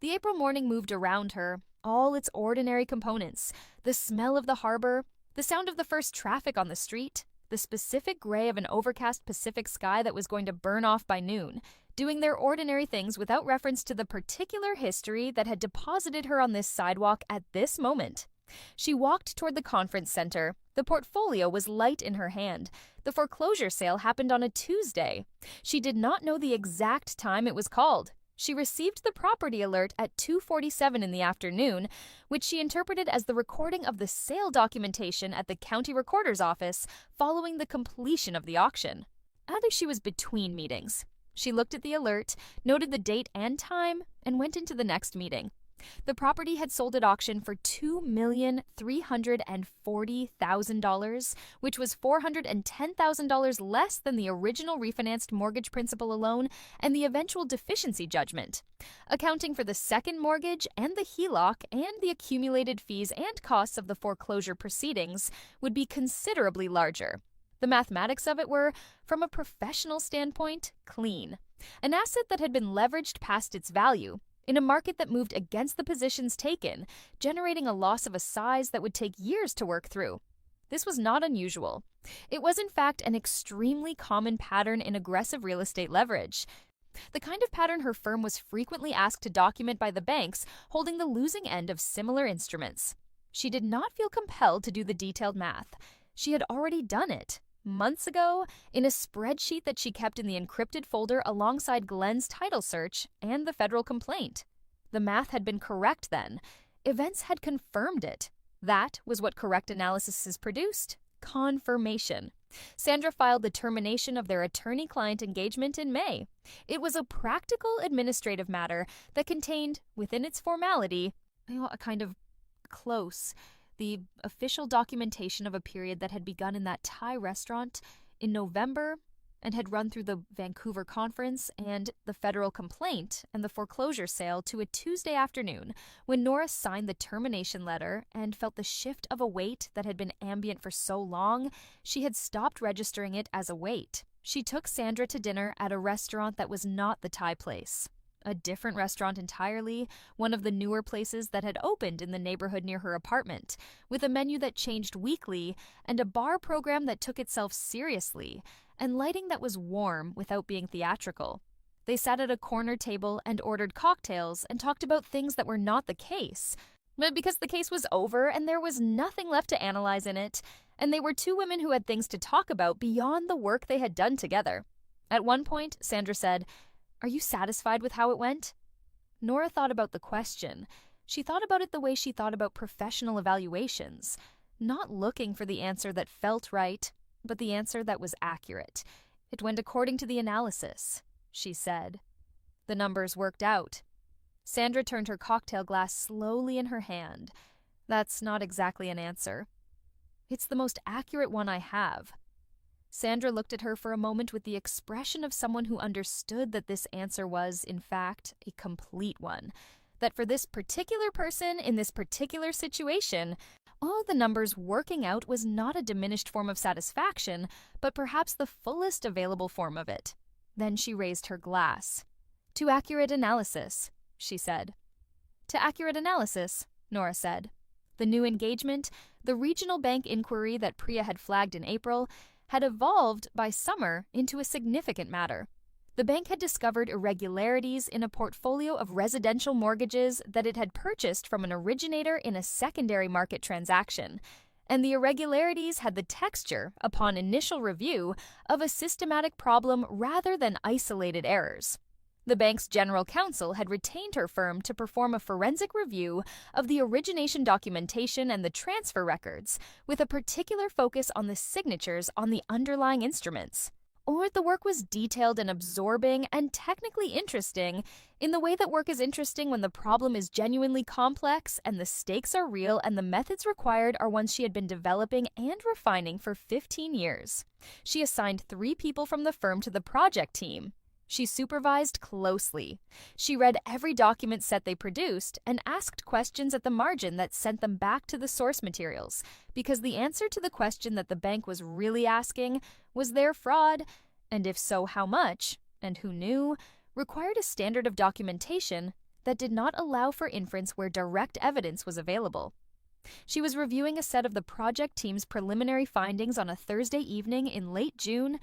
The April morning moved around her, all its ordinary components, the smell of the harbor, the sound of the first traffic on the street, the specific gray of an overcast Pacific sky that was going to burn off by noon, doing their ordinary things without reference to the particular history that had deposited her on this sidewalk at this moment. She walked toward the conference center. The portfolio was light in her hand. The foreclosure sale happened on a Tuesday. She did not know the exact time it was called. She received the property alert at 2:47 in the afternoon, which she interpreted as the recording of the sale documentation at the county recorder's office following the completion of the auction. I think she was between meetings. She looked at the alert, noted the date and time, and went into the next meeting. The property had sold at auction for $2,340,000, which was $410,000 less than the original refinanced mortgage principal alone and the eventual deficiency judgment. Accounting for the second mortgage and the HELOC and the accumulated fees and costs of the foreclosure proceedings would be considerably larger. The mathematics of it were, from a professional standpoint, clean. An asset that had been leveraged past its value, in a market that moved against the positions taken, generating a loss of a size that would take years to work through. This was not unusual. It was in fact an extremely common pattern in aggressive real estate leverage. The kind of pattern her firm was frequently asked to document by the banks holding the losing end of similar instruments. She did not feel compelled to do the detailed math. She had already done it. Months ago, in a spreadsheet that she kept in the encrypted folder alongside Glenn's title search and the federal complaint. The math had been correct then. Events had confirmed it. That was what correct analysis produced. Confirmation. Sandra filed the termination of their attorney-client engagement in May. It was a practical administrative matter that contained, within its formality, a kind of close, the official documentation of a period that had begun in that Thai restaurant in November and had run through the Vancouver conference and the federal complaint and the foreclosure sale to a Tuesday afternoon when Norris signed the termination letter and felt the shift of a weight that had been ambient for so long, she had stopped registering it as a weight. She took Sandra to dinner at a restaurant that was not the Thai place. A different restaurant entirely, one of the newer places that had opened in the neighborhood near her apartment, with a menu that changed weekly and a bar program that took itself seriously, and lighting that was warm without being theatrical. They sat at a corner table and ordered cocktails and talked about things that were not the case, but because the case was over and there was nothing left to analyze in it, and they were two women who had things to talk about beyond the work they had done together. At one point, Sandra said, Are you satisfied with how it went? Nora thought about the question. She thought about it the way she thought about professional evaluations, not looking for the answer that felt right, but the answer that was accurate. It went according to the analysis, she said. The numbers worked out. Sandra turned her cocktail glass slowly in her hand. That's not exactly an answer. It's the most accurate one I have. Sandra looked at her for a moment with the expression of someone who understood that this answer was, in fact, a complete one. That for this particular person in this particular situation, all the numbers working out was not a diminished form of satisfaction, but perhaps the fullest available form of it. Then she raised her glass. To accurate analysis, she said. To accurate analysis, Nora said. The new engagement, the regional bank inquiry that Priya had flagged in April, had evolved by summer into a significant matter. The bank had discovered irregularities in a portfolio of residential mortgages that it had purchased from an originator in a secondary market transaction, and the irregularities had the texture, upon initial review, of a systematic problem rather than isolated errors. The bank's general counsel had retained her firm to perform a forensic review of the origination documentation and the transfer records, with a particular focus on the signatures on the underlying instruments. Or the work was detailed and absorbing and technically interesting in the way that work is interesting when the problem is genuinely complex and the stakes are real and the methods required are ones she had been developing and refining for 15 years. She assigned 3 people from the firm to the project team. She supervised closely. She read every document set they produced and asked questions at the margin that sent them back to the source materials, because the answer to the question that the bank was really asking, was there fraud, and if so, how much, and who knew, required a standard of documentation that did not allow for inference where direct evidence was available. She was reviewing a set of the project team's preliminary findings on a Thursday evening in late June,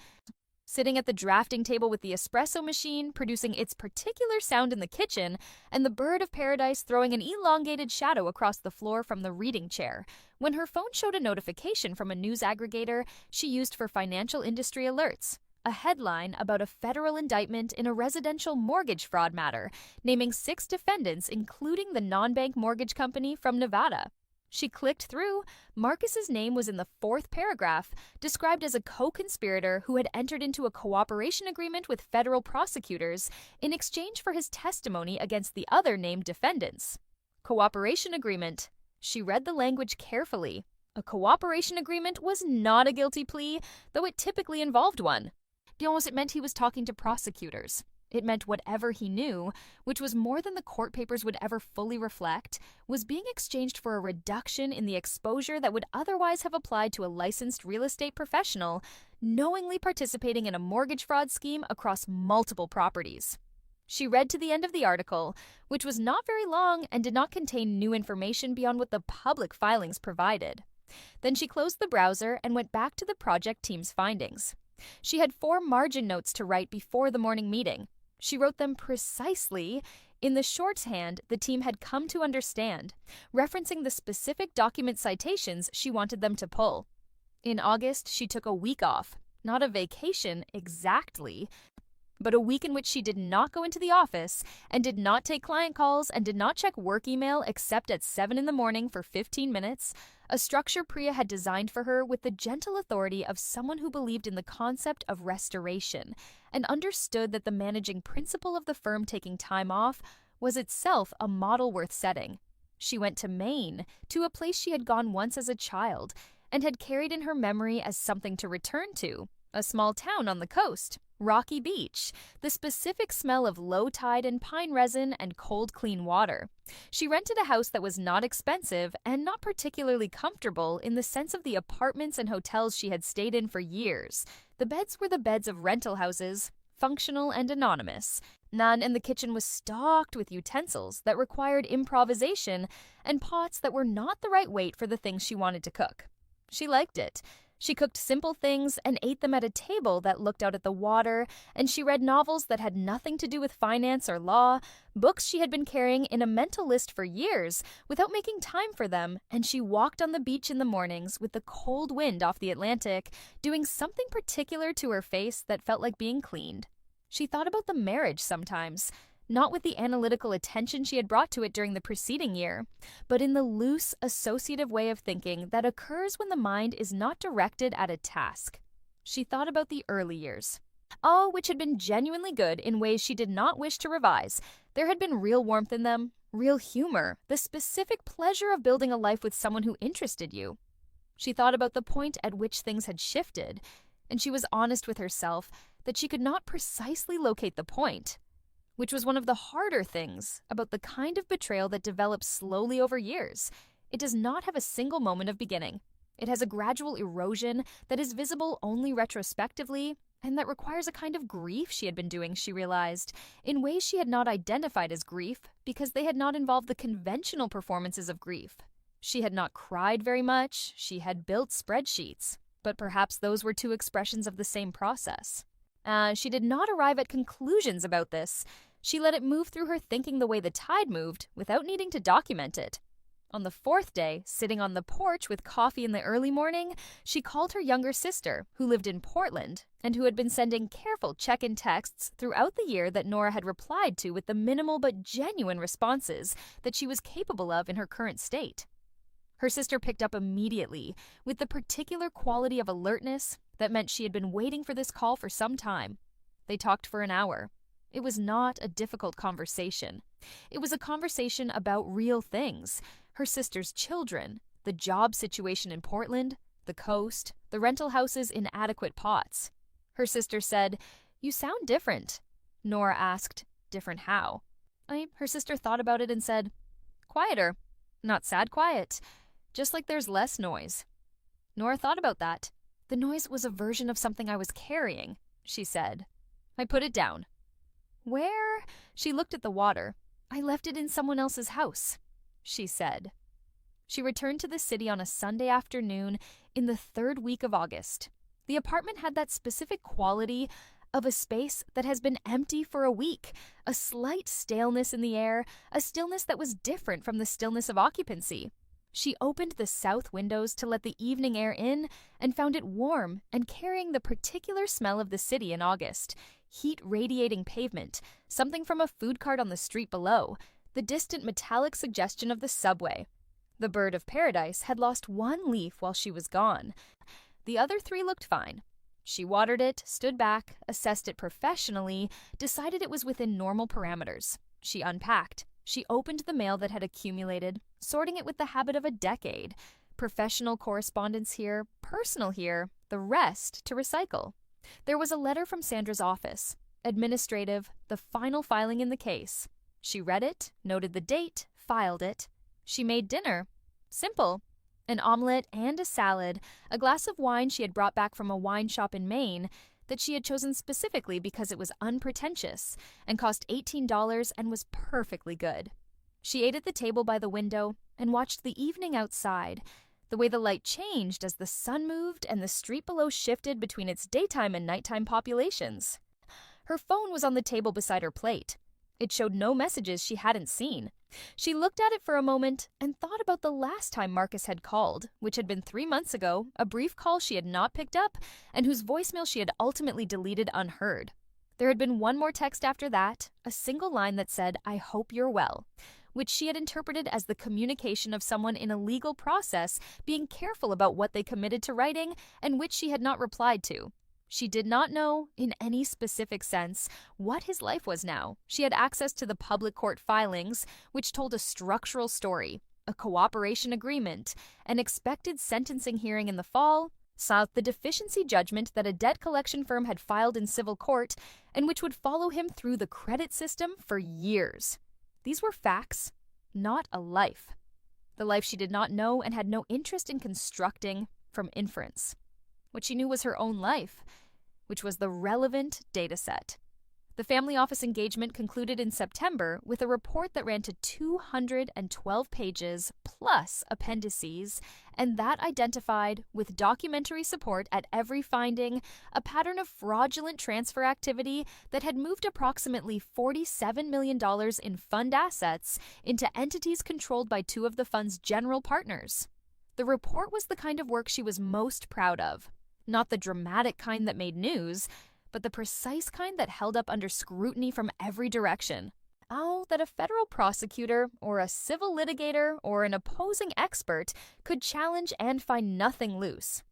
sitting at the drafting table with the espresso machine producing its particular sound in the kitchen, and the bird of paradise throwing an elongated shadow across the floor from the reading chair, when her phone showed a notification from a news aggregator she used for financial industry alerts, a headline about a federal indictment in a residential mortgage fraud matter, naming 6 defendants including the non-bank mortgage company from Nevada. She clicked through. Marcus's name was in the 4th paragraph, described as a co-conspirator who had entered into a cooperation agreement with federal prosecutors in exchange for his testimony against the other named defendants. Cooperation agreement. She read the language carefully. A cooperation agreement was not a guilty plea, though it typically involved one. It meant he was talking to prosecutors. It meant whatever he knew, which was more than the court papers would ever fully reflect, was being exchanged for a reduction in the exposure that would otherwise have applied to a licensed real estate professional knowingly participating in a mortgage fraud scheme across multiple properties. She read to the end of the article, which was not very long and did not contain new information beyond what the public filings provided. Then she closed the browser and went back to the project team's findings. She had 4 margin notes to write before the morning meeting. She wrote them precisely in the shorthand the team had come to understand, referencing the specific document citations she wanted them to pull. In August, she took a week off, not a vacation exactly, but a week in which she did not go into the office and did not take client calls and did not check work email except at 7 in the morning for 15 minutes, a structure Priya had designed for her with the gentle authority of someone who believed in the concept of restoration and understood that the managing principle of the firm taking time off was itself a model worth setting. She went to Maine, to a place she had gone once as a child and had carried in her memory as something to return to, a small town on the coast, Rocky Beach, the specific smell of low tide and pine resin and cold, clean water. She rented a house that was not expensive and not particularly comfortable in the sense of the apartments and hotels she had stayed in for years. The beds were the beds of rental houses, functional and anonymous. None, and the kitchen was stocked with utensils that required improvisation and pots that were not the right weight for the things she wanted to cook. She liked it. She cooked simple things and ate them at a table that looked out at the water, and she read novels that had nothing to do with finance or law, books she had been carrying in a mental list for years without making time for them, and she walked on the beach in the mornings with the cold wind off the Atlantic, doing something particular to her face that felt like being cleaned. She thought about the marriage sometimes, not with the analytical attention she had brought to it during the preceding year, but in the loose, associative way of thinking that occurs when the mind is not directed at a task. She thought about the early years, all which had been genuinely good in ways she did not wish to revise. There had been real warmth in them, real humor, the specific pleasure of building a life with someone who interested you. She thought about the point at which things had shifted, and she was honest with herself that she could not precisely locate the point, which was one of the harder things about the kind of betrayal that develops slowly over years. It does not have a single moment of beginning. It has a gradual erosion that is visible only retrospectively, and that requires a kind of grief she had been doing, she realized, in ways she had not identified as grief because they had not involved the conventional performances of grief. She had not cried very much, she had built spreadsheets, but perhaps those were two expressions of the same process. She did not arrive at conclusions about this. She let it move through her thinking the way the tide moved without needing to document it. On the fourth day, sitting on the porch with coffee in the early morning, she called her younger sister, who lived in Portland, and who had been sending careful check-in texts throughout the year that Nora had replied to with the minimal but genuine responses that she was capable of in her current state. Her sister picked up immediately, with the particular quality of alertness that meant she had been waiting for this call for some time. They talked for an hour. It was not a difficult conversation. It was a conversation about real things: her sister's children, the job situation in Portland, the coast, the rental houses in adequate pots. Her sister said, "You sound different." Nora asked, "Different how?" Her sister thought about it and said, "Quieter. Not sad quiet. Just like there's less noise." Nora thought about that. "The noise was a version of something I was carrying," she said. I put it down. "Where?" She looked at the water. "I left it in someone else's house," she said. She returned to the city on a Sunday afternoon in the third week of August. The apartment had that specific quality of a space that has been empty for a week, a slight staleness in the air, a stillness that was different from the stillness of occupancy. She opened the south windows to let the evening air in and found it warm and carrying the particular smell of the city in August: heat radiating pavement, something from a food cart on the street below, the distant metallic suggestion of the subway. The bird of paradise had lost one leaf while she was gone. The other three looked fine. She watered it, stood back, assessed it professionally, decided it was within normal parameters. She unpacked. She opened the mail that had accumulated, sorting it with the habit of a decade. Professional correspondence here, personal here, the rest to recycle. There was a letter from Sandra's office. Administrative, the final filing in the case. She read it, noted the date, filed it. She made dinner. Simple. An omelet and a salad, a glass of wine she had brought back from a wine shop in Maine that she had chosen specifically because it was unpretentious and cost $18 and was perfectly good. She ate at the table by the window and watched the evening outside, the way the light changed as the sun moved and the street below shifted between its daytime and nighttime populations. Her phone was on the table beside her plate. It showed no messages she hadn't seen. She looked at it for a moment and thought about the last time Marcus had called, which had been 3 months ago, a brief call she had not picked up and whose voicemail she had ultimately deleted unheard. There had been one more text after that, a single line that said, "I hope you're well," which she had interpreted as the communication of someone in a legal process being careful about what they committed to writing and which she had not replied to. She did not know, in any specific sense, what his life was now. She had access to the public court filings, which told a structural story, a cooperation agreement, an expected sentencing hearing in the fall, saw the deficiency judgment that a debt collection firm had filed in civil court, and which would follow him through the credit system for years. These were facts, not a life. The life she did not know and had no interest in constructing from inference. What she knew was her own life, which was the relevant data set. The family office engagement concluded in September with a report that ran to 212 pages plus appendices, and that identified, with documentary support at every finding, a pattern of fraudulent transfer activity that had moved approximately $47 million in fund assets into entities controlled by two of the fund's general partners. The report was the kind of work she was most proud of. Not the dramatic kind that made news, but the precise kind that held up under scrutiny from every direction. Oh, that a federal prosecutor, or a civil litigator, or an opposing expert could challenge and find nothing loose.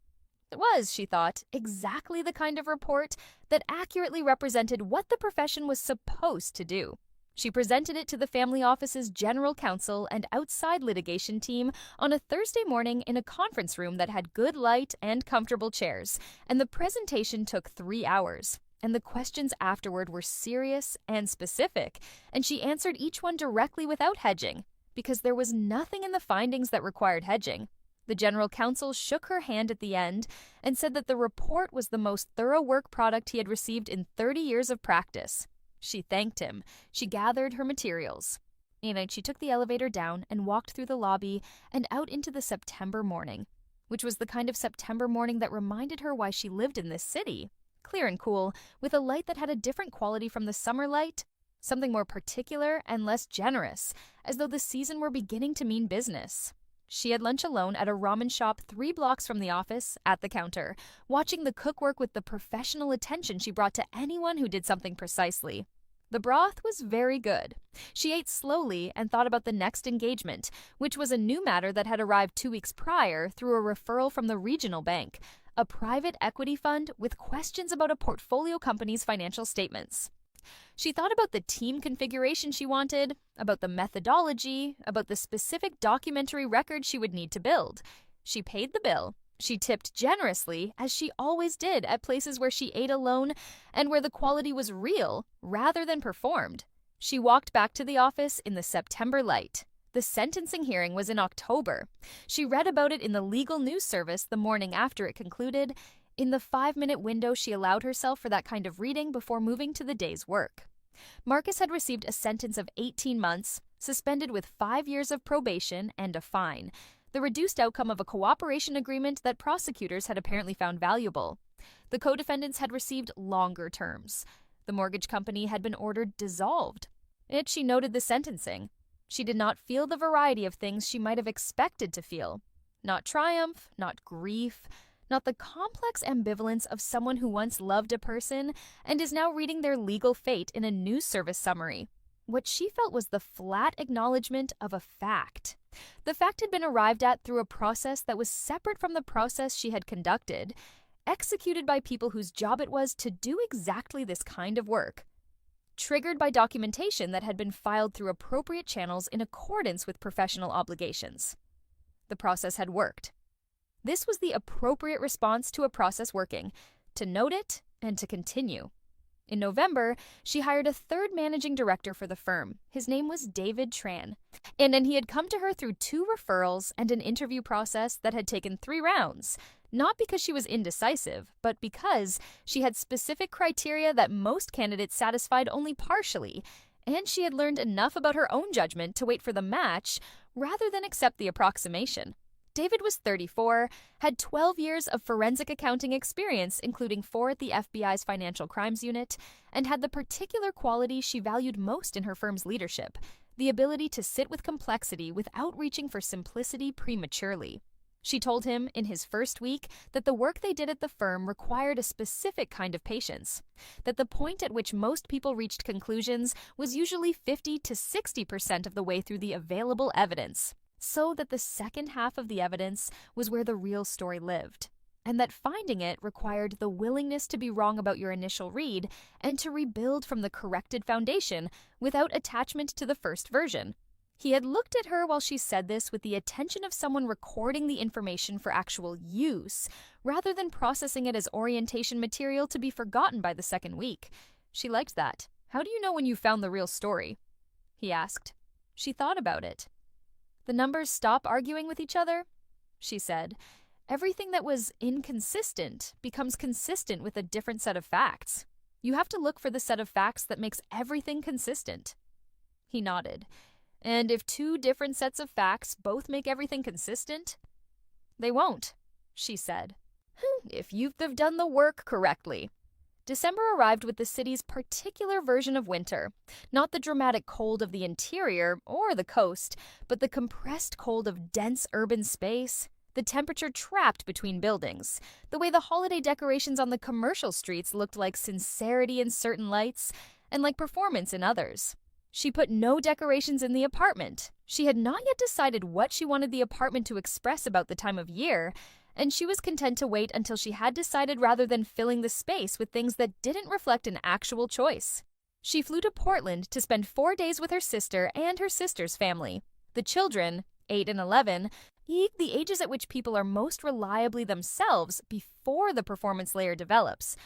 It was, she thought, exactly the kind of report that accurately represented what the profession was supposed to do. She presented it to the family office's general counsel and outside litigation team on a Thursday morning in a conference room that had good light and comfortable chairs, and the presentation took 3 hours. And the questions afterward were serious and specific, and she answered each one directly without hedging, because there was nothing in the findings that required hedging. The general counsel shook her hand at the end and said that the report was the most thorough work product he had received in 30 years of practice. She thanked him. She gathered her materials. And she took the elevator down and walked through the lobby and out into the September morning, which was the kind of September morning that reminded her why she lived in this city. Clear and cool, with a light that had a different quality from the summer light, something more particular and less generous, as though the season were beginning to mean business. She had lunch alone at a ramen shop 3 blocks from the office, at the counter, watching the cook work with the professional attention she brought to anyone who did something precisely. The broth was very good. She ate slowly and thought about the next engagement, which was a new matter that had arrived 2 weeks prior through a referral from the regional bank, a private equity fund with questions about a portfolio company's financial statements. She thought about the team configuration she wanted, about the methodology, about the specific documentary record she would need to build. She paid the bill. She tipped generously, as she always did at places where she ate alone and where the quality was real rather than performed. She walked back to the office in the September light. The sentencing hearing was in October. She read about it in the legal news service the morning after it concluded, in the 5-minute window she allowed herself for that kind of reading before moving to the day's work. Marcus had received a sentence of 18 months, suspended with 5 years of probation and a fine, the reduced outcome of a cooperation agreement that prosecutors had apparently found valuable. The co-defendants had received longer terms. The mortgage company had been ordered dissolved. Yet she noted the sentencing. She did not feel the variety of things she might have expected to feel. Not triumph, not grief, not the complex ambivalence of someone who once loved a person and is now reading their legal fate in a news service summary. What she felt was the flat acknowledgement of a fact. The fact had been arrived at through a process that was separate from the process she had conducted, executed by people whose job it was to do exactly this kind of work, triggered by documentation that had been filed through appropriate channels in accordance with professional obligations. The process had worked. This was the appropriate response to a process working, to note it and to continue. In November, she hired a 3rd managing director for the firm. His name was David Tran, and he had come to her through 2 referrals and an interview process that had taken 3 rounds, not because she was indecisive, but because she had specific criteria that most candidates satisfied only partially, and she had learned enough about her own judgment to wait for the match rather than accept the approximation. David was 34, had 12 years of forensic accounting experience, including 4 at the FBI's Financial Crimes Unit, and had the particular quality she valued most in her firm's leadership, the ability to sit with complexity without reaching for simplicity prematurely. She told him in his first week that the work they did at the firm required a specific kind of patience, that the point at which most people reached conclusions was usually 50 to 60% of the way through the available evidence, so that the second half of the evidence was where the real story lived, and that finding it required the willingness to be wrong about your initial read and to rebuild from the corrected foundation without attachment to the first version. He had looked at her while she said this with the attention of someone recording the information for actual use, rather than processing it as orientation material to be forgotten by the second week. She liked that. "How do you know when you found the real story?" he asked. She thought about it. "The numbers stop arguing with each other," she said. "Everything that was inconsistent becomes consistent with a different set of facts. You have to look for the set of facts that makes everything consistent." He nodded. "And if 2 different sets of facts both make everything consistent?" "They won't," she said. "If you've done the work correctly." December arrived with the city's particular version of winter, not the dramatic cold of the interior or the coast, but the compressed cold of dense urban space, the temperature trapped between buildings, the way the holiday decorations on the commercial streets looked like sincerity in certain lights and like performance in others. She put no decorations in the apartment. She had not yet decided what she wanted the apartment to express about the time of year, and she was content to wait until she had decided rather than filling the space with things that didn't reflect an actual choice. She flew to Portland to spend 4 days with her sister and her sister's family. The children, 8 and 11, the ages at which people are most reliably themselves before the performance layer develops,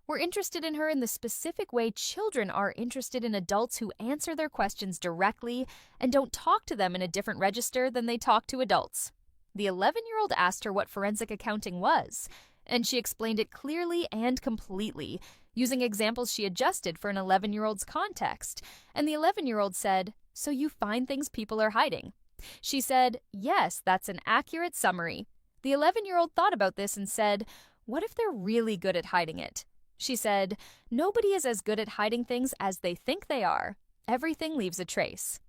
were interested in her in the specific way children are interested in adults who answer their questions directly and don't talk to them in a different register than they talk to adults. The 11-year-old asked her what forensic accounting was, and she explained it clearly and completely, using examples she adjusted for an 11-year-old's context. And the 11-year-old said, "So you find things people are hiding?" She said, "Yes, that's an accurate summary." The 11-year-old thought about this and said, "What if they're really good at hiding it?" She said, "Nobody is as good at hiding things as they think they are. Everything leaves a trace."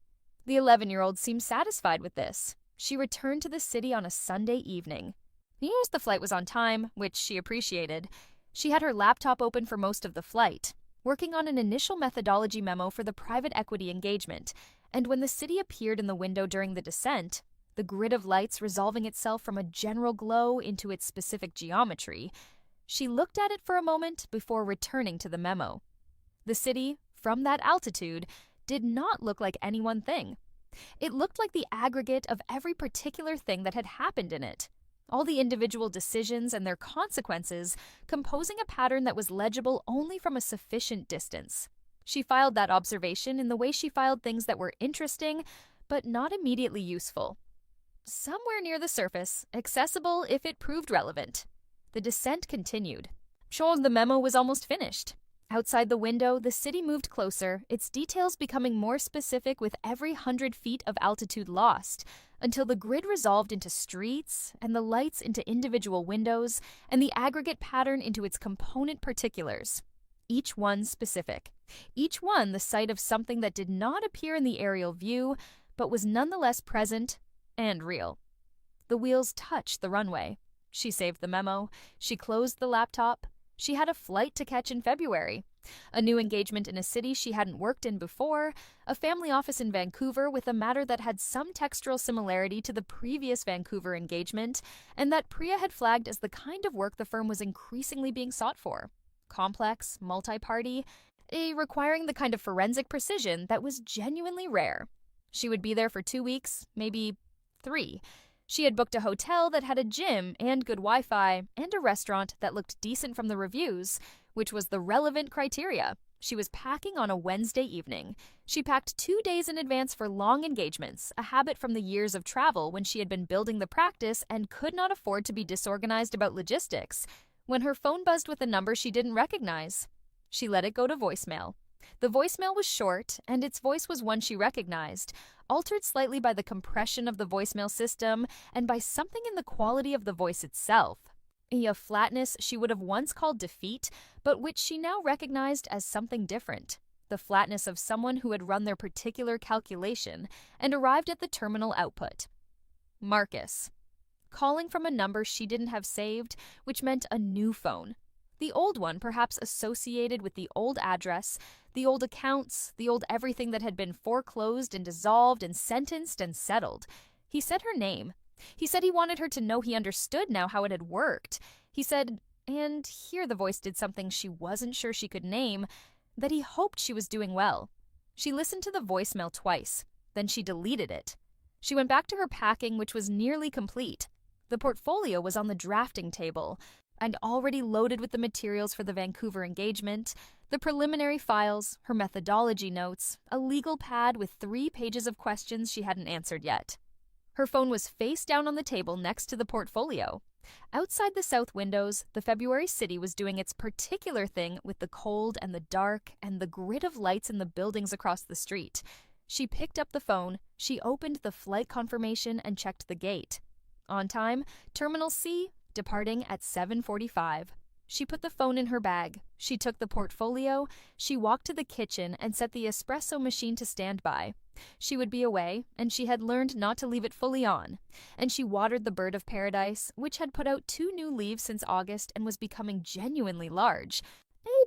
The 11-year-old seemed satisfied with this. She returned to the city on a Sunday evening. Yes, the flight was on time, which she appreciated. She had her laptop open for most of the flight, working on an initial methodology memo for the private equity engagement, and when the city appeared in the window during the descent, the grid of lights resolving itself from a general glow into its specific geometry, she looked at it for a moment before returning to the memo. The city, from that altitude, did not look like any one thing. It looked like the aggregate of every particular thing that had happened in it, all the individual decisions and their consequences composing a pattern that was legible only from a sufficient distance. She filed that observation in the way she filed things that were interesting, but not immediately useful. Somewhere near the surface, accessible if it proved relevant. The descent continued. Sure, the memo was almost finished. Outside the window, the city moved closer, its details becoming more specific with every 100 feet of altitude lost, until the grid resolved into streets, and the lights into individual windows, and the aggregate pattern into its component particulars. Each one specific. Each one the site of something that did not appear in the aerial view, but was nonetheless present and real. The wheels touched the runway. She saved the memo. She closed the laptop. She had a flight to catch in February, a new engagement in a city she hadn't worked in before, a family office in Vancouver with a matter that had some textural similarity to the previous Vancouver engagement, and that Priya had flagged as the kind of work the firm was increasingly being sought for. Complex, multi-party, requiring the kind of forensic precision that was genuinely rare. She would be there for 2 weeks, maybe 3. She had booked a hotel that had a gym and good Wi-Fi and a restaurant that looked decent from the reviews, which was the relevant criteria. She was packing on a Wednesday evening. She packed 2 days in advance for long engagements, a habit from the years of travel when she had been building the practice and could not afford to be disorganized about logistics, when her phone buzzed with a number she didn't recognize. She let it go to voicemail. The voicemail was short, and its voice was one she recognized, altered slightly by the compression of the voicemail system and by something in the quality of the voice itself. A flatness she would have once called defeat, but which she now recognized as something different. The flatness of someone who had run their particular calculation and arrived at the terminal output. Marcus. Calling from a number she didn't have saved, which meant a new phone. The old one perhaps associated with the old address, the old accounts, the old everything that had been foreclosed and dissolved and sentenced and settled. He said her name. He said he wanted her to know he understood now how it had worked. He said, and here the voice did something she wasn't sure she could name, that he hoped she was doing well. She listened to the voicemail twice. Then she deleted it. She went back to her packing, which was nearly complete. The portfolio was on the drafting table and already loaded with the materials for the Vancouver engagement, the preliminary files, her methodology notes, a legal pad with 3 pages of questions she hadn't answered yet. Her phone was face down on the table next to the portfolio. Outside the south windows, the February city was doing its particular thing with the cold and the dark and the grid of lights in the buildings across the street. She picked up the phone, she opened the flight confirmation and checked the gate. On time, Terminal C, departing at 7:45. She put the phone in her bag. She took the portfolio. She walked to the kitchen and set the espresso machine to stand by. She would be away, and she had learned not to leave it fully on. And she watered the bird of paradise, which had put out 2 new leaves since August and was becoming genuinely large,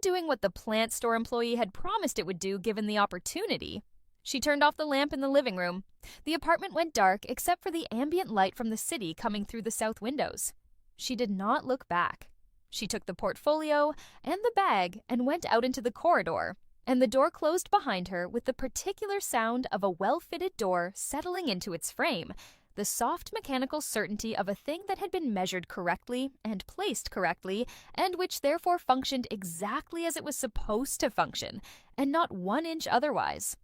doing what the plant store employee had promised it would do given the opportunity. She turned off the lamp in the living room. The apartment went dark except for the ambient light from the city coming through the south windows. She did not look back. She took the portfolio and the bag and went out into the corridor, and the door closed behind her with the particular sound of a well-fitted door settling into its frame, the soft mechanical certainty of a thing that had been measured correctly and placed correctly, and which therefore functioned exactly as it was supposed to function, and not 1 inch otherwise.